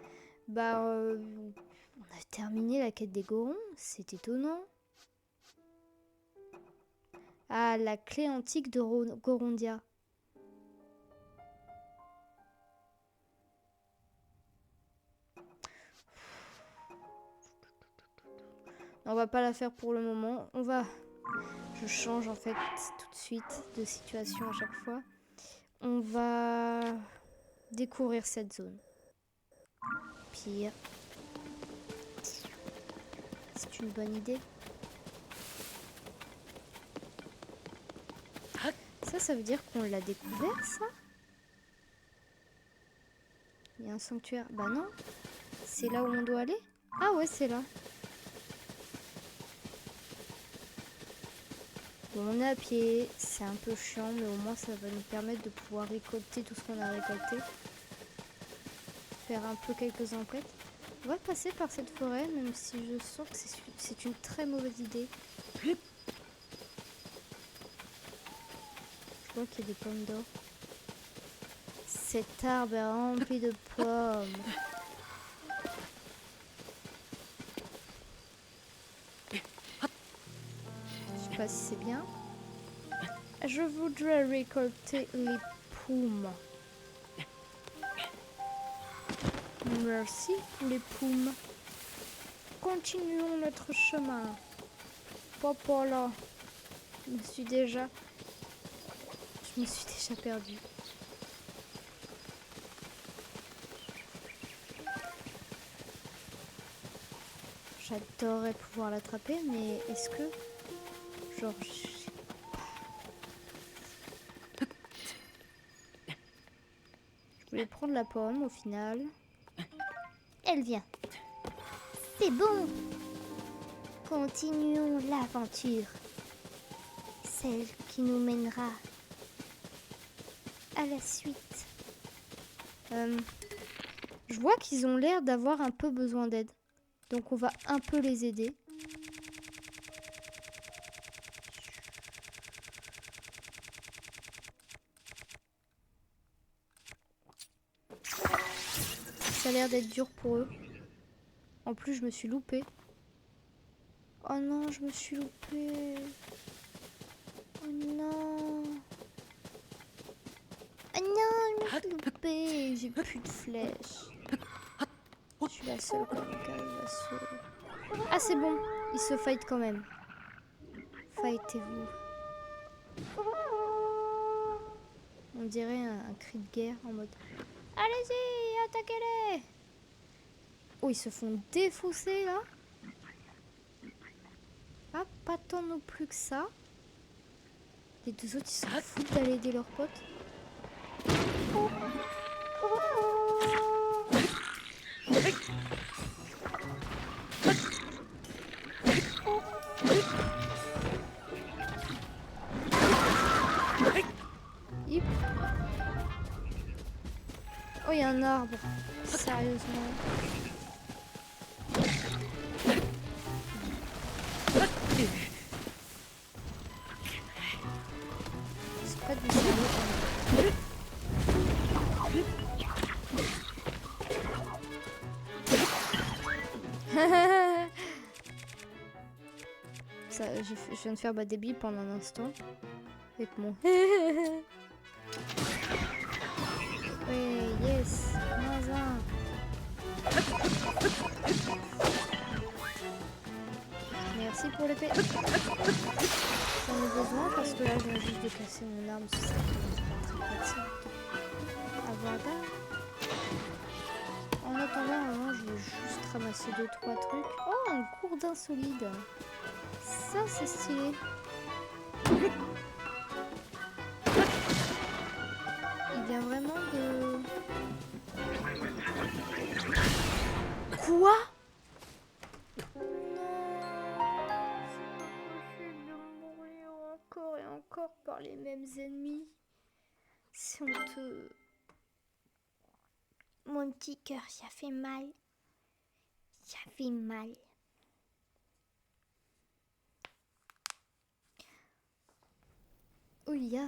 Bah, on a terminé la quête des Gorons. C'est étonnant. Ah, la clé antique de Gorondia. On va pas la faire pour le moment. On va... Je change en fait tout de suite de situation à chaque fois. On va découvrir cette zone. Pire. C'est une bonne idée. Ça veut dire qu'on l'a découvert, ça? Il y a un sanctuaire. Bah non. C'est là où on doit aller? Ah ouais, c'est là. Bon, on est à pied. C'est un peu chiant, mais au moins ça va nous permettre de pouvoir récolter tout ce qu'on a récolté. Faire un peu quelques enquêtes. On va passer par cette forêt, même si je sens que c'est une très mauvaise idée. Je vois qu'il y a des pommes d'or. Cet arbre est rempli de pommes. Je sais pas si c'est bien. Je voudrais récolter les pommes. Merci pour les pommes. Continuons notre chemin. Papa là. Je me suis déjà perdue. J'adorerais pouvoir l'attraper, mais est-ce que... Genre... Je voulais prendre la pomme au final. Elle vient. C'est bon. Continuons l'aventure. Celle qui nous mènera à la suite. Je vois qu'ils ont l'air d'avoir un peu besoin d'aide. Donc on va un peu les aider. Ça a l'air d'être dur pour eux. En plus, je me suis loupée. Oh non, je me suis loupée. Oh non. Oh non, Je me suis loupée. J'ai plus de flèches. Je suis la seule qui arrive à se... Ah, c'est bon. Ils se fight quand même. Fightez-vous. On dirait un cri de guerre en mode... Allez-y, attaquez-les! Oh, ils se font défausser là. Ah, pas tant non plus que ça. Les deux autres, ils s'en foutent d'aller aider leurs potes. Hip. Oh, il y a un arbre. Sérieusement. C'est pas du sérieux. Ça, je viens de faire des billes pendant un instant. Avec mon... Oui, yes. Moins un. Merci pour l'épée. J'en ai besoin parce que là, je viens juste de casser mon arme. C'est ça qui est pas très pratique. Avoir d'armes. En attendant, je vais juste ramasser 2-3 trucs. Oh, un gourdin solide. Ça, c'est stylé. Quoi? Non, c'est pas possible de mourir encore et encore par les mêmes ennemis. C'est honteux. Mon petit cœur, ça fait mal. Ça fait mal. Ouya.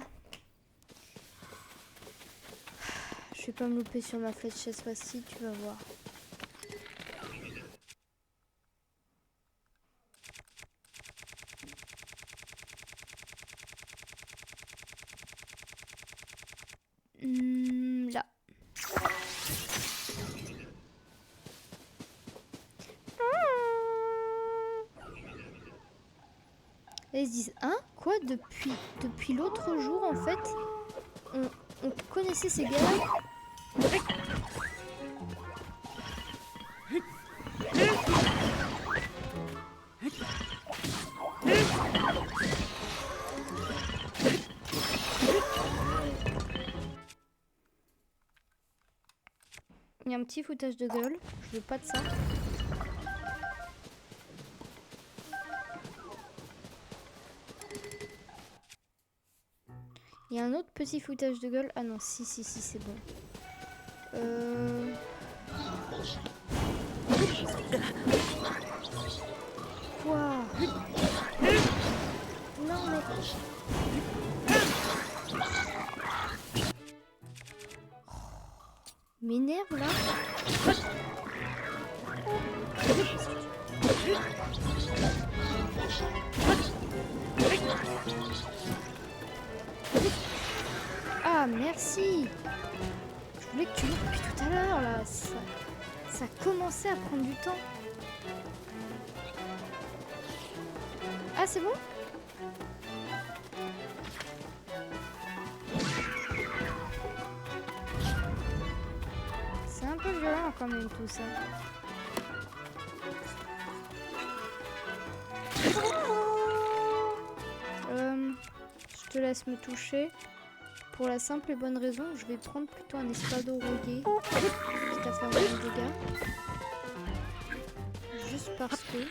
Je vais pas me louper sur ma flèche cette fois-ci, tu vas voir. Là. Et ils se disent, hein? Quoi? Depuis l'autre jour, en fait, on connaissait ces gars. Il y a un petit foutage de gueule. Je veux pas de ça. Il y a un autre petit foutage de gueule. Ah non, si, c'est bon. Quoi? Non, mais... M'énerve, là. Ah, merci. Je voulais que tu l'ouvres depuis tout à l'heure, là. Ça commençait à prendre du temps. Ah, c'est bon? C'est un peu violent quand même tout ça. Je te laisse me toucher. Pour la simple et bonne raison que je vais prendre plutôt un espadon rouillé. Quitte à faire moins de dégâts. Juste parce que...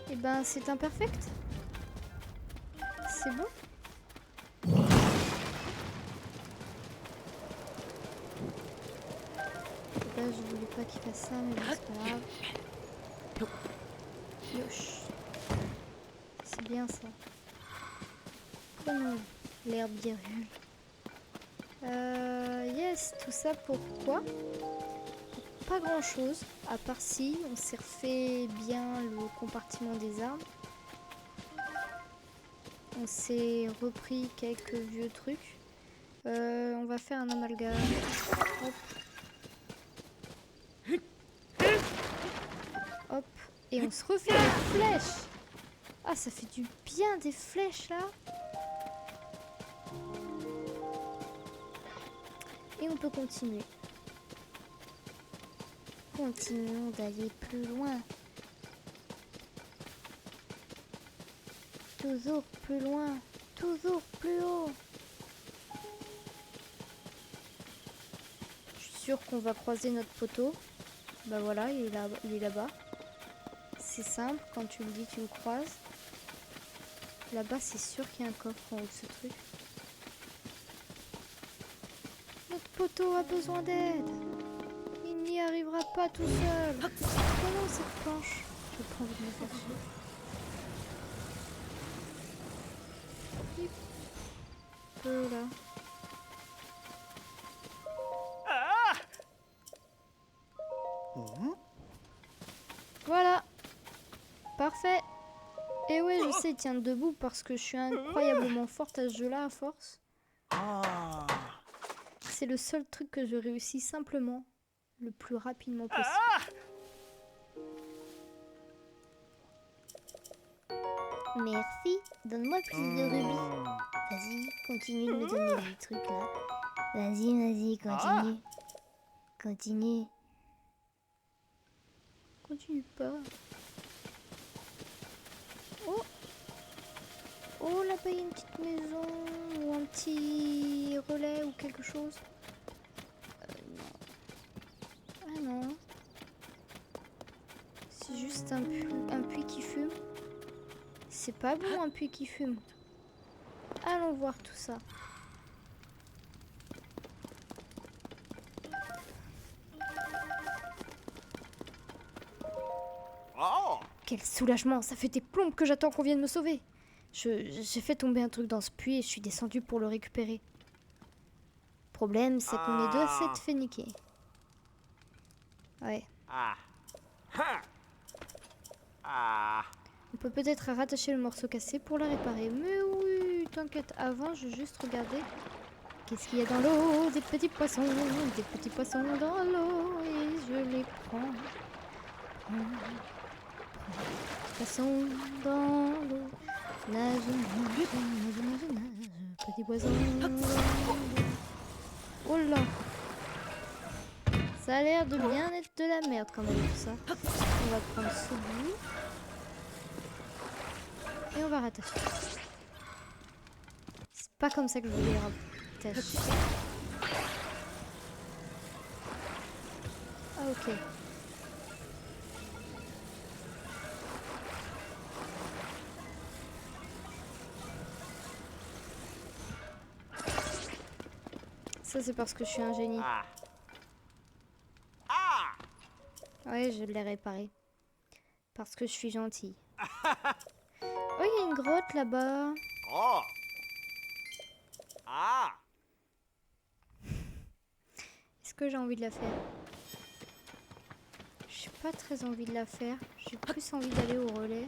Eh ben, c'est imperfect. C'est bon. Là, je voulais pas qu'il fasse ça, mais bon, c'est pas grave. Yosh. C'est bien ça. Comment l'herbe virule. Yes, tout ça pourquoi? Pas grand chose, à part si on s'est refait bien le compartiment des armes. On s'est repris quelques vieux trucs. On va faire un amalgame. Hop. Hop. Et on se refait des flèches. Ah, ça fait du bien des flèches là. Et on peut continuer. Continuons d'aller plus loin. Toujours plus loin. Toujours plus haut. Je suis sûre qu'on va croiser notre poteau. Bah voilà, il est là-bas. C'est simple, quand tu le dis, tu le croises. Là-bas, c'est sûr qu'il y a un coffre en haut de ce truc. Notre poteau a besoin d'aide. Il n'y arrivera pas tout seul. Comment cette planche? Je prends envie de me faire chier. Là. Voilà. Parfait. Et ouais, je sais, tiens debout parce que je suis incroyablement forte à ce jeu-là à force. C'est le seul truc que je réussis simplement, le plus rapidement possible. Merci. Donne-moi plus de rubis. Vas-y, continue de me donner des trucs là. Vas-y, continue. Continue. Continue pas. Oh. Oh, là-bas, il y a une petite maison ou un petit relais ou quelque chose. Non. Ah non. C'est juste un puits qui fume. C'est pas bon un puits qui fume. Allons voir tout ça. Quel soulagement, ça fait des plombes que j'attends qu'on vienne me sauver. J'ai fait tomber un truc dans ce puits et je suis descendue pour le récupérer. Problème, c'est qu'on est deux à s'être fait niquer. Ouais. On peut peut-être rattacher le morceau cassé pour la réparer. Mais oui, t'inquiète, avant, je veux juste regarder. Qu'est-ce qu'il y a dans l'eau? Des petits poissons dans l'eau. Et je les prends. Poissons dans l'eau. Nage, petit poisson dans l'eau. Oh là! Ça a l'air de bien être de la merde quand même tout ça. On va prendre ce bout. Et on va rattacher. C'est pas comme ça que je voulais les rattacher. Ah ok. Ça c'est parce que je suis un génie. Ouais, je l'ai réparé. Parce que je suis gentille. Oh, il y a une grotte là-bas. Est-ce que j'ai envie de la faire? J'ai pas très envie de la faire. J'ai plus envie d'aller au relais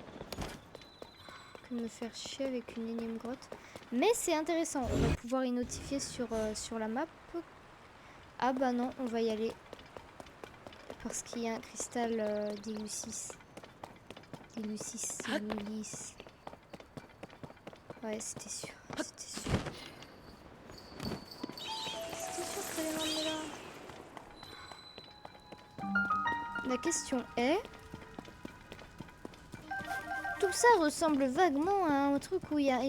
que de me faire chier avec une énième grotte. Mais c'est intéressant. On va pouvoir y notifier sur la map. Ah bah non, on va y aller. Parce qu'il y a un cristal d'Illucis. Illucis. Ouais, c'était sûr. C'était sûr. C'était sûr que ça allait m'emmener là. La question est... Tout ça ressemble vaguement à un truc où il y a...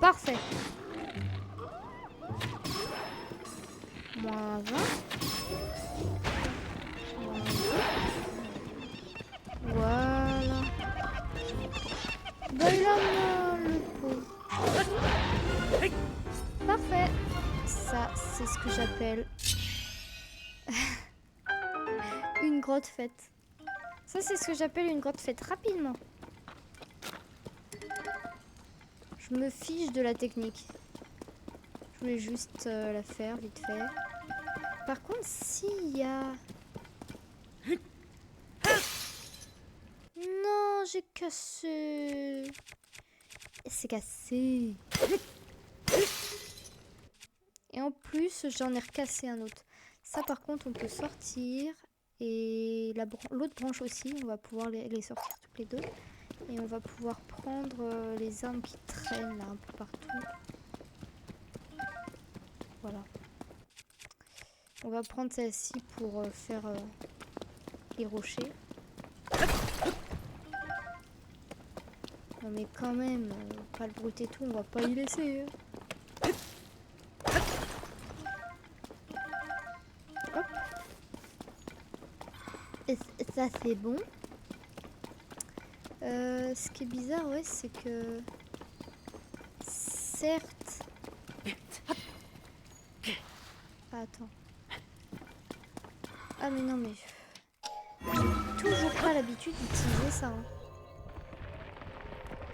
Parfait. Moins 20. Moins 2. Voilà. Voilà le pot. Parfait. Ça, c'est ce que j'appelle une grotte faite. Ça, c'est ce que j'appelle une grotte faite rapidement. Je me fiche de la technique. Je voulais juste la faire vite fait. Par contre, s'il y a... Non, j'ai cassé. C'est cassé. Et en plus, j'en ai recassé un autre. Ça, par contre, on peut sortir. Et l'autre branche aussi, on va pouvoir les sortir toutes les deux. Et on va pouvoir prendre les armes qui traînent là un peu partout. Voilà. On va prendre celle-ci pour faire les rochers. Non mais quand même, pas le brut et tout, on va pas y laisser. Hop. Et ça c'est bon. Ce qui est bizarre, ouais, c'est que... Certes... Ah, attends. Ah mais non mais... J'ai toujours pas l'habitude d'utiliser ça. Hein.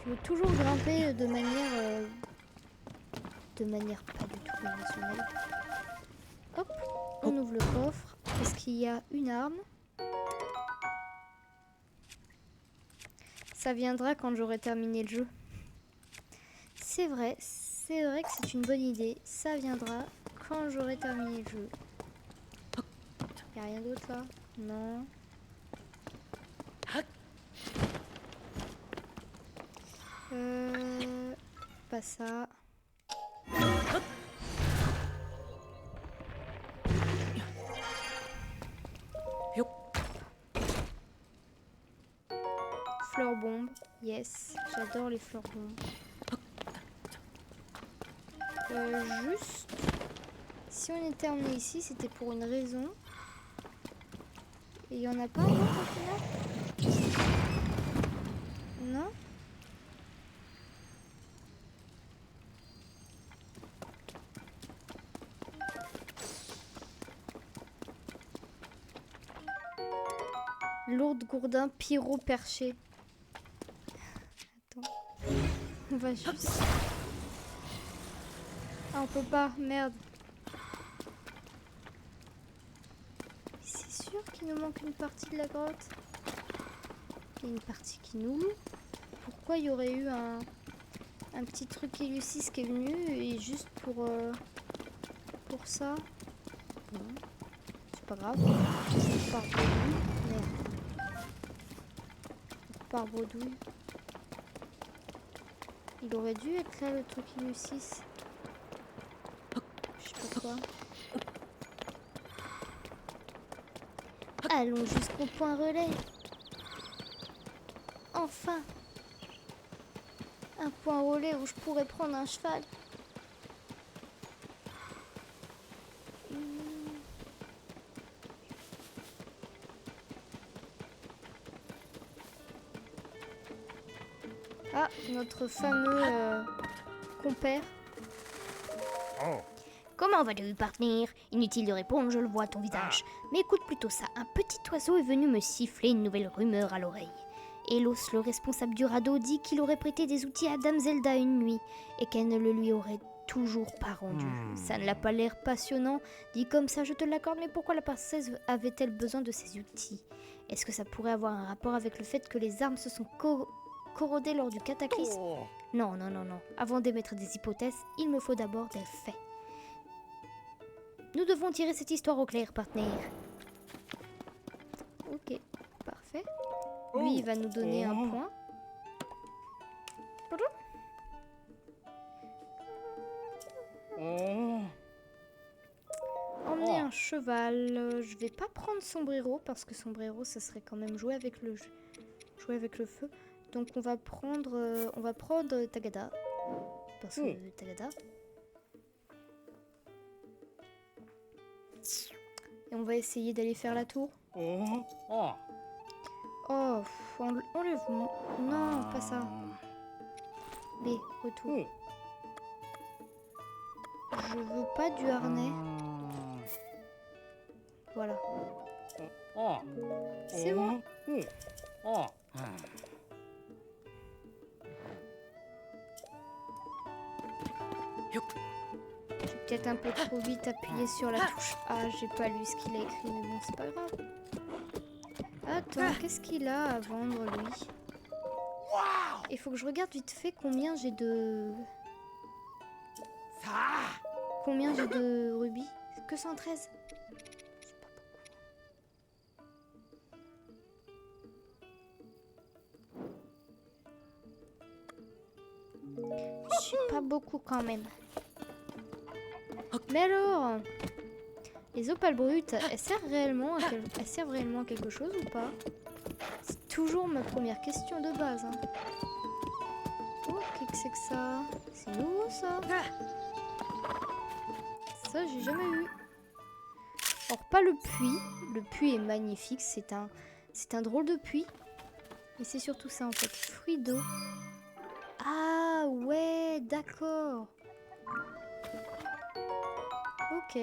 Je veux toujours grimper de manière... pas du tout conventionnelle. Hop, on ouvre le coffre. Est-ce qu'il y a une arme? Ça viendra quand j'aurai terminé le jeu. c'est vrai que c'est une bonne idée. Ça viendra quand j'aurai terminé le jeu. Y'a rien d'autre là? Non. Pas ça. Fleur bombe, yes, j'adore les fleurs bombes. Juste, si on était emmené ici, c'était pour une raison. Et il y en a pas d'autre au final? Non? Lourde gourdin, pyro perché. Attends. On va juste... Ah, on peut pas, merde. C'est sûr qu'il nous manque une partie de la grotte. Il y a une partie qui nous loue. Pourquoi il y aurait eu un petit truc Illucis qui est venu et juste pour ça? Non, c'est pas grave. Par bredouille. Merde. Par bredouille. Il aurait dû être là le truc Illucis. Je sais pas quoi. Allons jusqu'au point relais. Enfin. Un point relais où je pourrais prendre un cheval. Ah, notre fameux compère. Comment vas-tu, partenaire? Inutile de répondre, je le vois à ton visage. Mais écoute plutôt ça, un petit oiseau est venu me siffler une nouvelle rumeur à l'oreille. Elos, le responsable du radeau, dit qu'il aurait prêté des outils à Dame Zelda une nuit et qu'elle ne le lui aurait toujours pas rendu. Ça ne l'a pas l'air passionnant, dit comme ça, je te l'accorde, mais pourquoi la princesse avait-elle besoin de ces outils? Est-ce que ça pourrait avoir un rapport avec le fait que les armes se sont corrodées lors du cataclysme? Non. Avant d'émettre des hypothèses, il me faut d'abord des faits. Nous devons tirer cette histoire au clair, partenaire. Ok, parfait. Lui, il va nous donner un point. Emmener un cheval. Je vais pas prendre sombrero parce que sombrero, ça serait quand même jouer avec le feu. Donc on va prendre Tagada parce que Tagada. Et on va essayer d'aller faire la tour. Oh, enlève-moi. Non, pas ça. B, retour. Je veux pas du harnais. Voilà. C'est bon. J'ai peut-être un peu trop vite appuyé sur la touche A. J'ai pas lu ce qu'il a écrit, mais bon, c'est pas grave. Attends, qu'est-ce qu'il a à vendre, lui? Il faut que je regarde vite fait combien j'ai de... Combien j'ai de rubis? Que 113. C'est pas beaucoup quand même. Mais alors, les opales brutes, elles servent réellement à quelque chose ou pas? C'est toujours ma première question de base. Hein. Oh, qu'est-ce que c'est que ça? C'est nouveau ça? Ça, j'ai jamais eu. Alors, pas le puits. Le puits est magnifique. C'est un drôle de puits. Mais c'est surtout ça en fait. Fruits d'eau. Ah ouais, d'accord. Ok.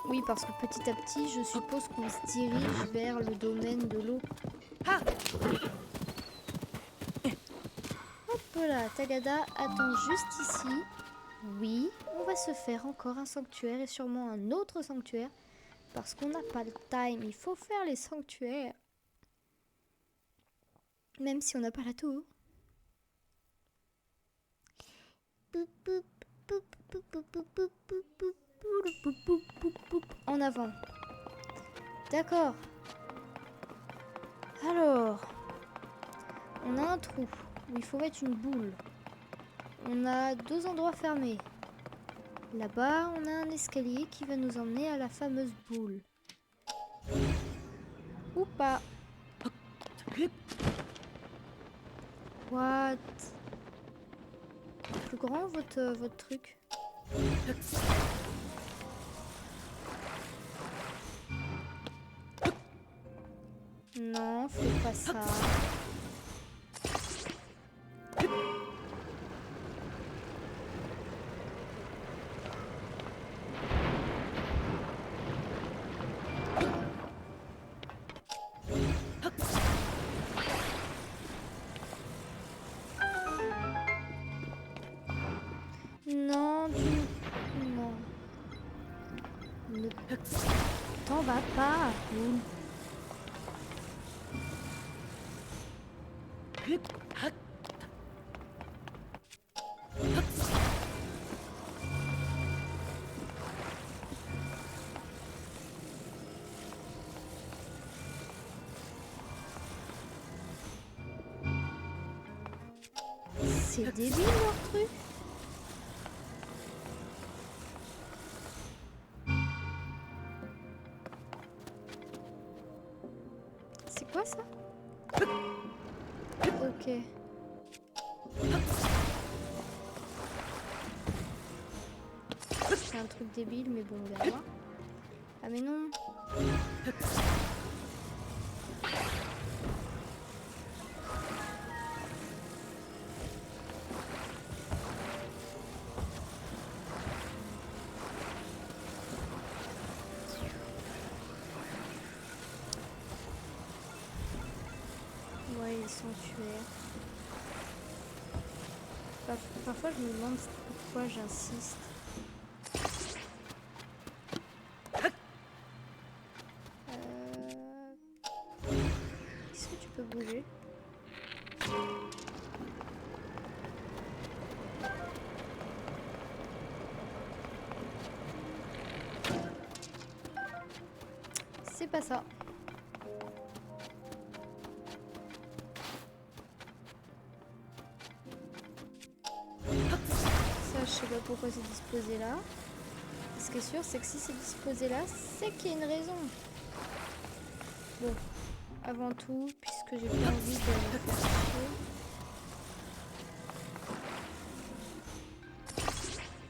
Oui, parce que petit à petit, je suppose qu'on se dirige vers le domaine de l'eau. Hop là, Tagada attend juste ici. Oui, on va se faire encore un sanctuaire et sûrement un autre sanctuaire. Parce qu'on n'a pas le time, il faut faire les sanctuaires. Même si on n'a pas la tour. En avant. D'accord. Alors, on a un trou où il faut mettre une boule. On a 2 endroits fermés. Là-bas, on a un escalier qui va nous emmener à la fameuse boule. Ou pas. What? Plus grand votre truc? Non, fais pas ça. Non, non. Ne t'en vas pas. Boule. C'est débile leur truc. C'est quoi ça? Ok. C'est un truc débile, mais bon, on verra. Ah mais non. Ouais, ils sont tués. Parfois, je me demande pourquoi j'insiste. Est-ce que tu peux bouger? C'est pas ça. Ça, je sais pas pourquoi c'est disposé là. Ce qui est sûr, c'est que si c'est disposé là, c'est qu'il y a une raison. Bon, avant tout, puisque j'ai pas envie de me faire chier.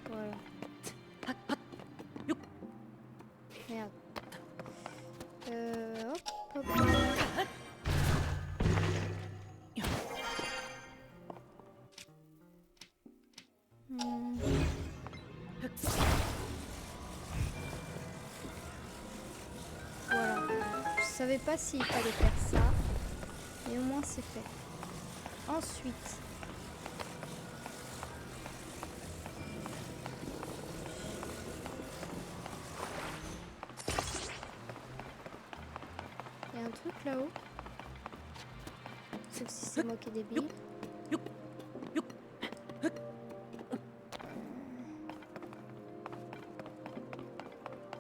Voilà. Merde. Hop, hop, hop. Voilà. Je savais pas s'il fallait faire ça, mais au moins c'est fait. Ensuite, il y a un truc là-haut. Sauf si c'est moi qui est débile.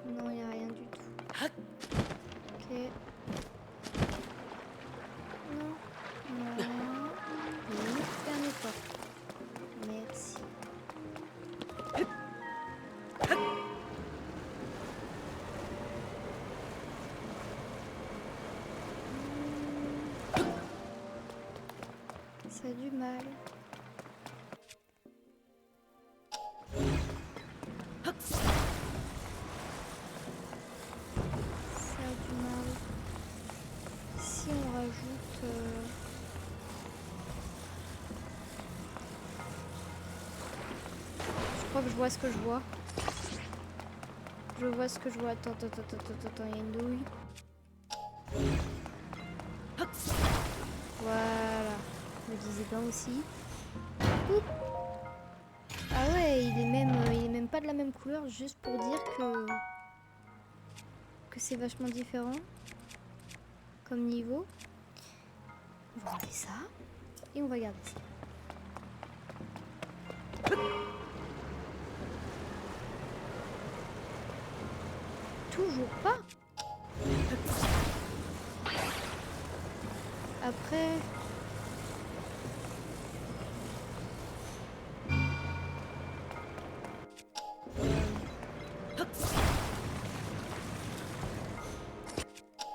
Non, il n'y a rien du tout. Ok. Non. Non. Oui, fermez pas. Merci. Ça a du mal. Ça a du mal. Si on rajoute... Je crois que je vois ce que je vois. Je vois ce que je vois. Attends, il y a une douille. Voilà. Je me disais bien aussi. Oup. Ah ouais, il est même pas de la même couleur, juste pour dire que c'est vachement différent comme niveau. On va enlever ça et on va garder ça. Toujours pas. Après...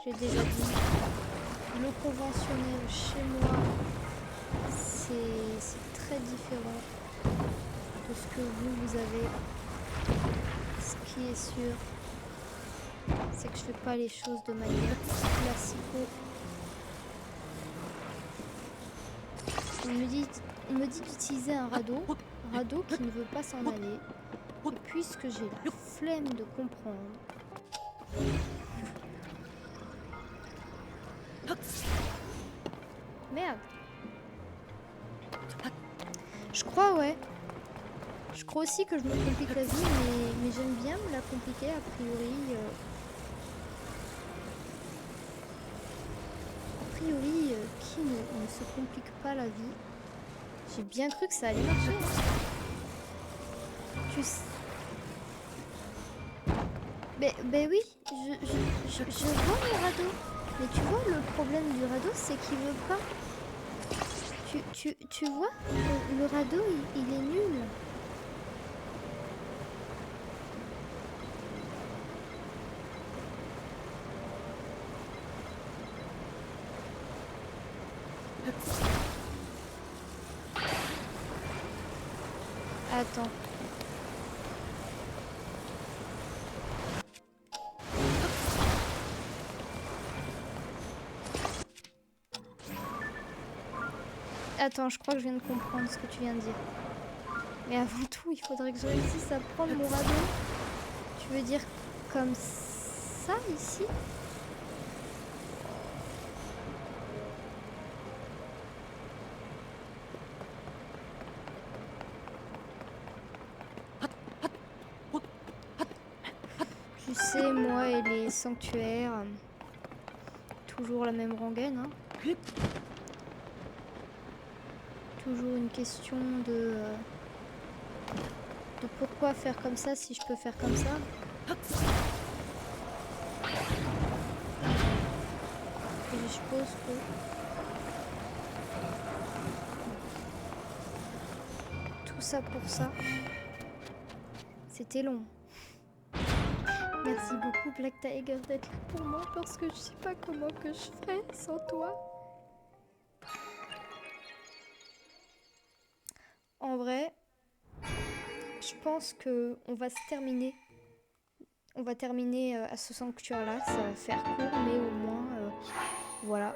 J'ai déjà dit, le conventionnel chez moi, c'est très différent de ce que vous avez. Ce qui est sûr, c'est que je fais pas les choses de manière classico. On me dit d'utiliser un radeau qui ne veut pas s'en aller. Et puisque j'ai la flemme de comprendre, merde. Je crois, ouais. Je crois aussi que je me complique la vie, mais j'aime bien me la compliquer, a priori. Qui ne se complique pas la vie? J'ai bien cru que ça allait marcher. Tu sais... Ben oui, je vois le radeau. Mais tu vois, le problème du radeau, c'est qu'il veut pas. Tu vois, le radeau, il est nul. Attends. Attends, je crois que je viens de comprendre ce que tu viens de dire. Mais avant tout, il faudrait que je réussisse à prendre mon radeau. Tu veux dire comme ça, ici? Tu sais, moi et les sanctuaires, toujours la même rengaine, hein. Toujours une question de pourquoi faire comme ça si je peux faire comme ça. Et je suppose que tout ça pour ça, c'était long. Merci beaucoup Black Tiger d'être là pour moi parce que je sais pas comment que je ferais sans toi. En vrai, je pense que on va se terminer. On va terminer à ce sanctuaire-là. Ça va faire court, mais au moins, voilà.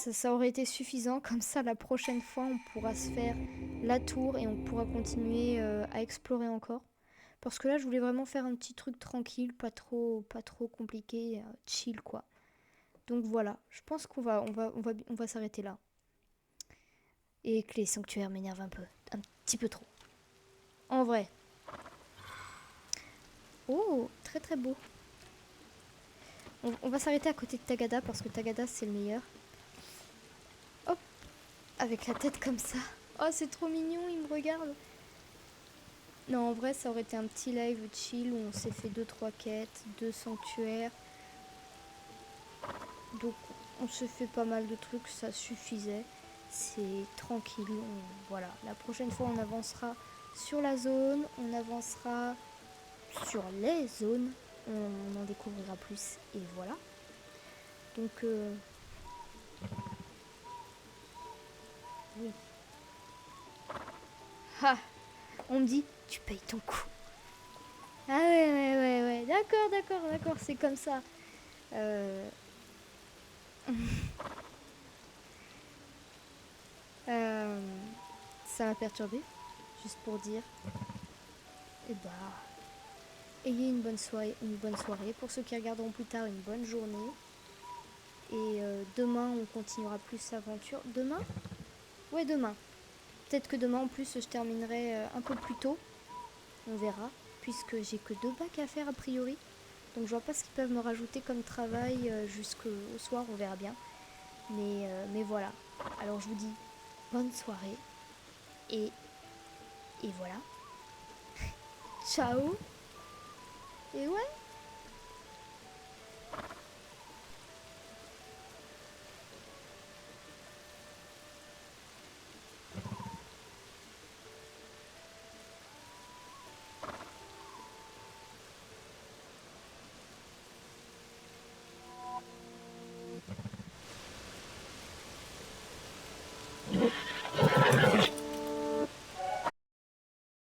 Ça aurait été suffisant. Comme ça, la prochaine fois, on pourra se faire la tour et on pourra continuer à explorer encore. Parce que là, je voulais vraiment faire un petit truc tranquille, pas trop compliqué, chill quoi. Donc voilà, je pense qu'on va s'arrêter là. Et que les sanctuaires m'énervent un petit peu trop. En vrai. Oh, très très beau. On va s'arrêter à côté de Tagada parce que Tagada c'est le meilleur. Hop, avec la tête comme ça. Oh, c'est trop mignon, il me regarde. Non, en vrai, ça aurait été un petit live chill où on s'est fait 2-3 quêtes, 2 sanctuaires. Donc, on se fait pas mal de trucs, ça suffisait. C'est tranquille, voilà. La prochaine fois, on avancera sur la zone, on avancera sur les zones, on en découvrira plus, et voilà. Donc, oui. Ah, on me dit, tu payes ton coup. Ah ouais, d'accord, c'est comme ça. Ça m'a perturbée, juste pour dire. Et bah, ayez une bonne soirée. Pour ceux qui regarderont plus tard, une bonne journée. Et demain, on continuera plus l'aventure. Demain? Ouais, demain. Peut-être que demain, en plus, je terminerai un peu plus tôt. On verra. Puisque j'ai que 2 bacs à faire a priori. Donc je vois pas ce qu'ils peuvent me rajouter comme travail jusqu'au soir, on verra bien. Mais voilà. Alors je vous dis bonne soirée. Et voilà. Ciao. Et ouais,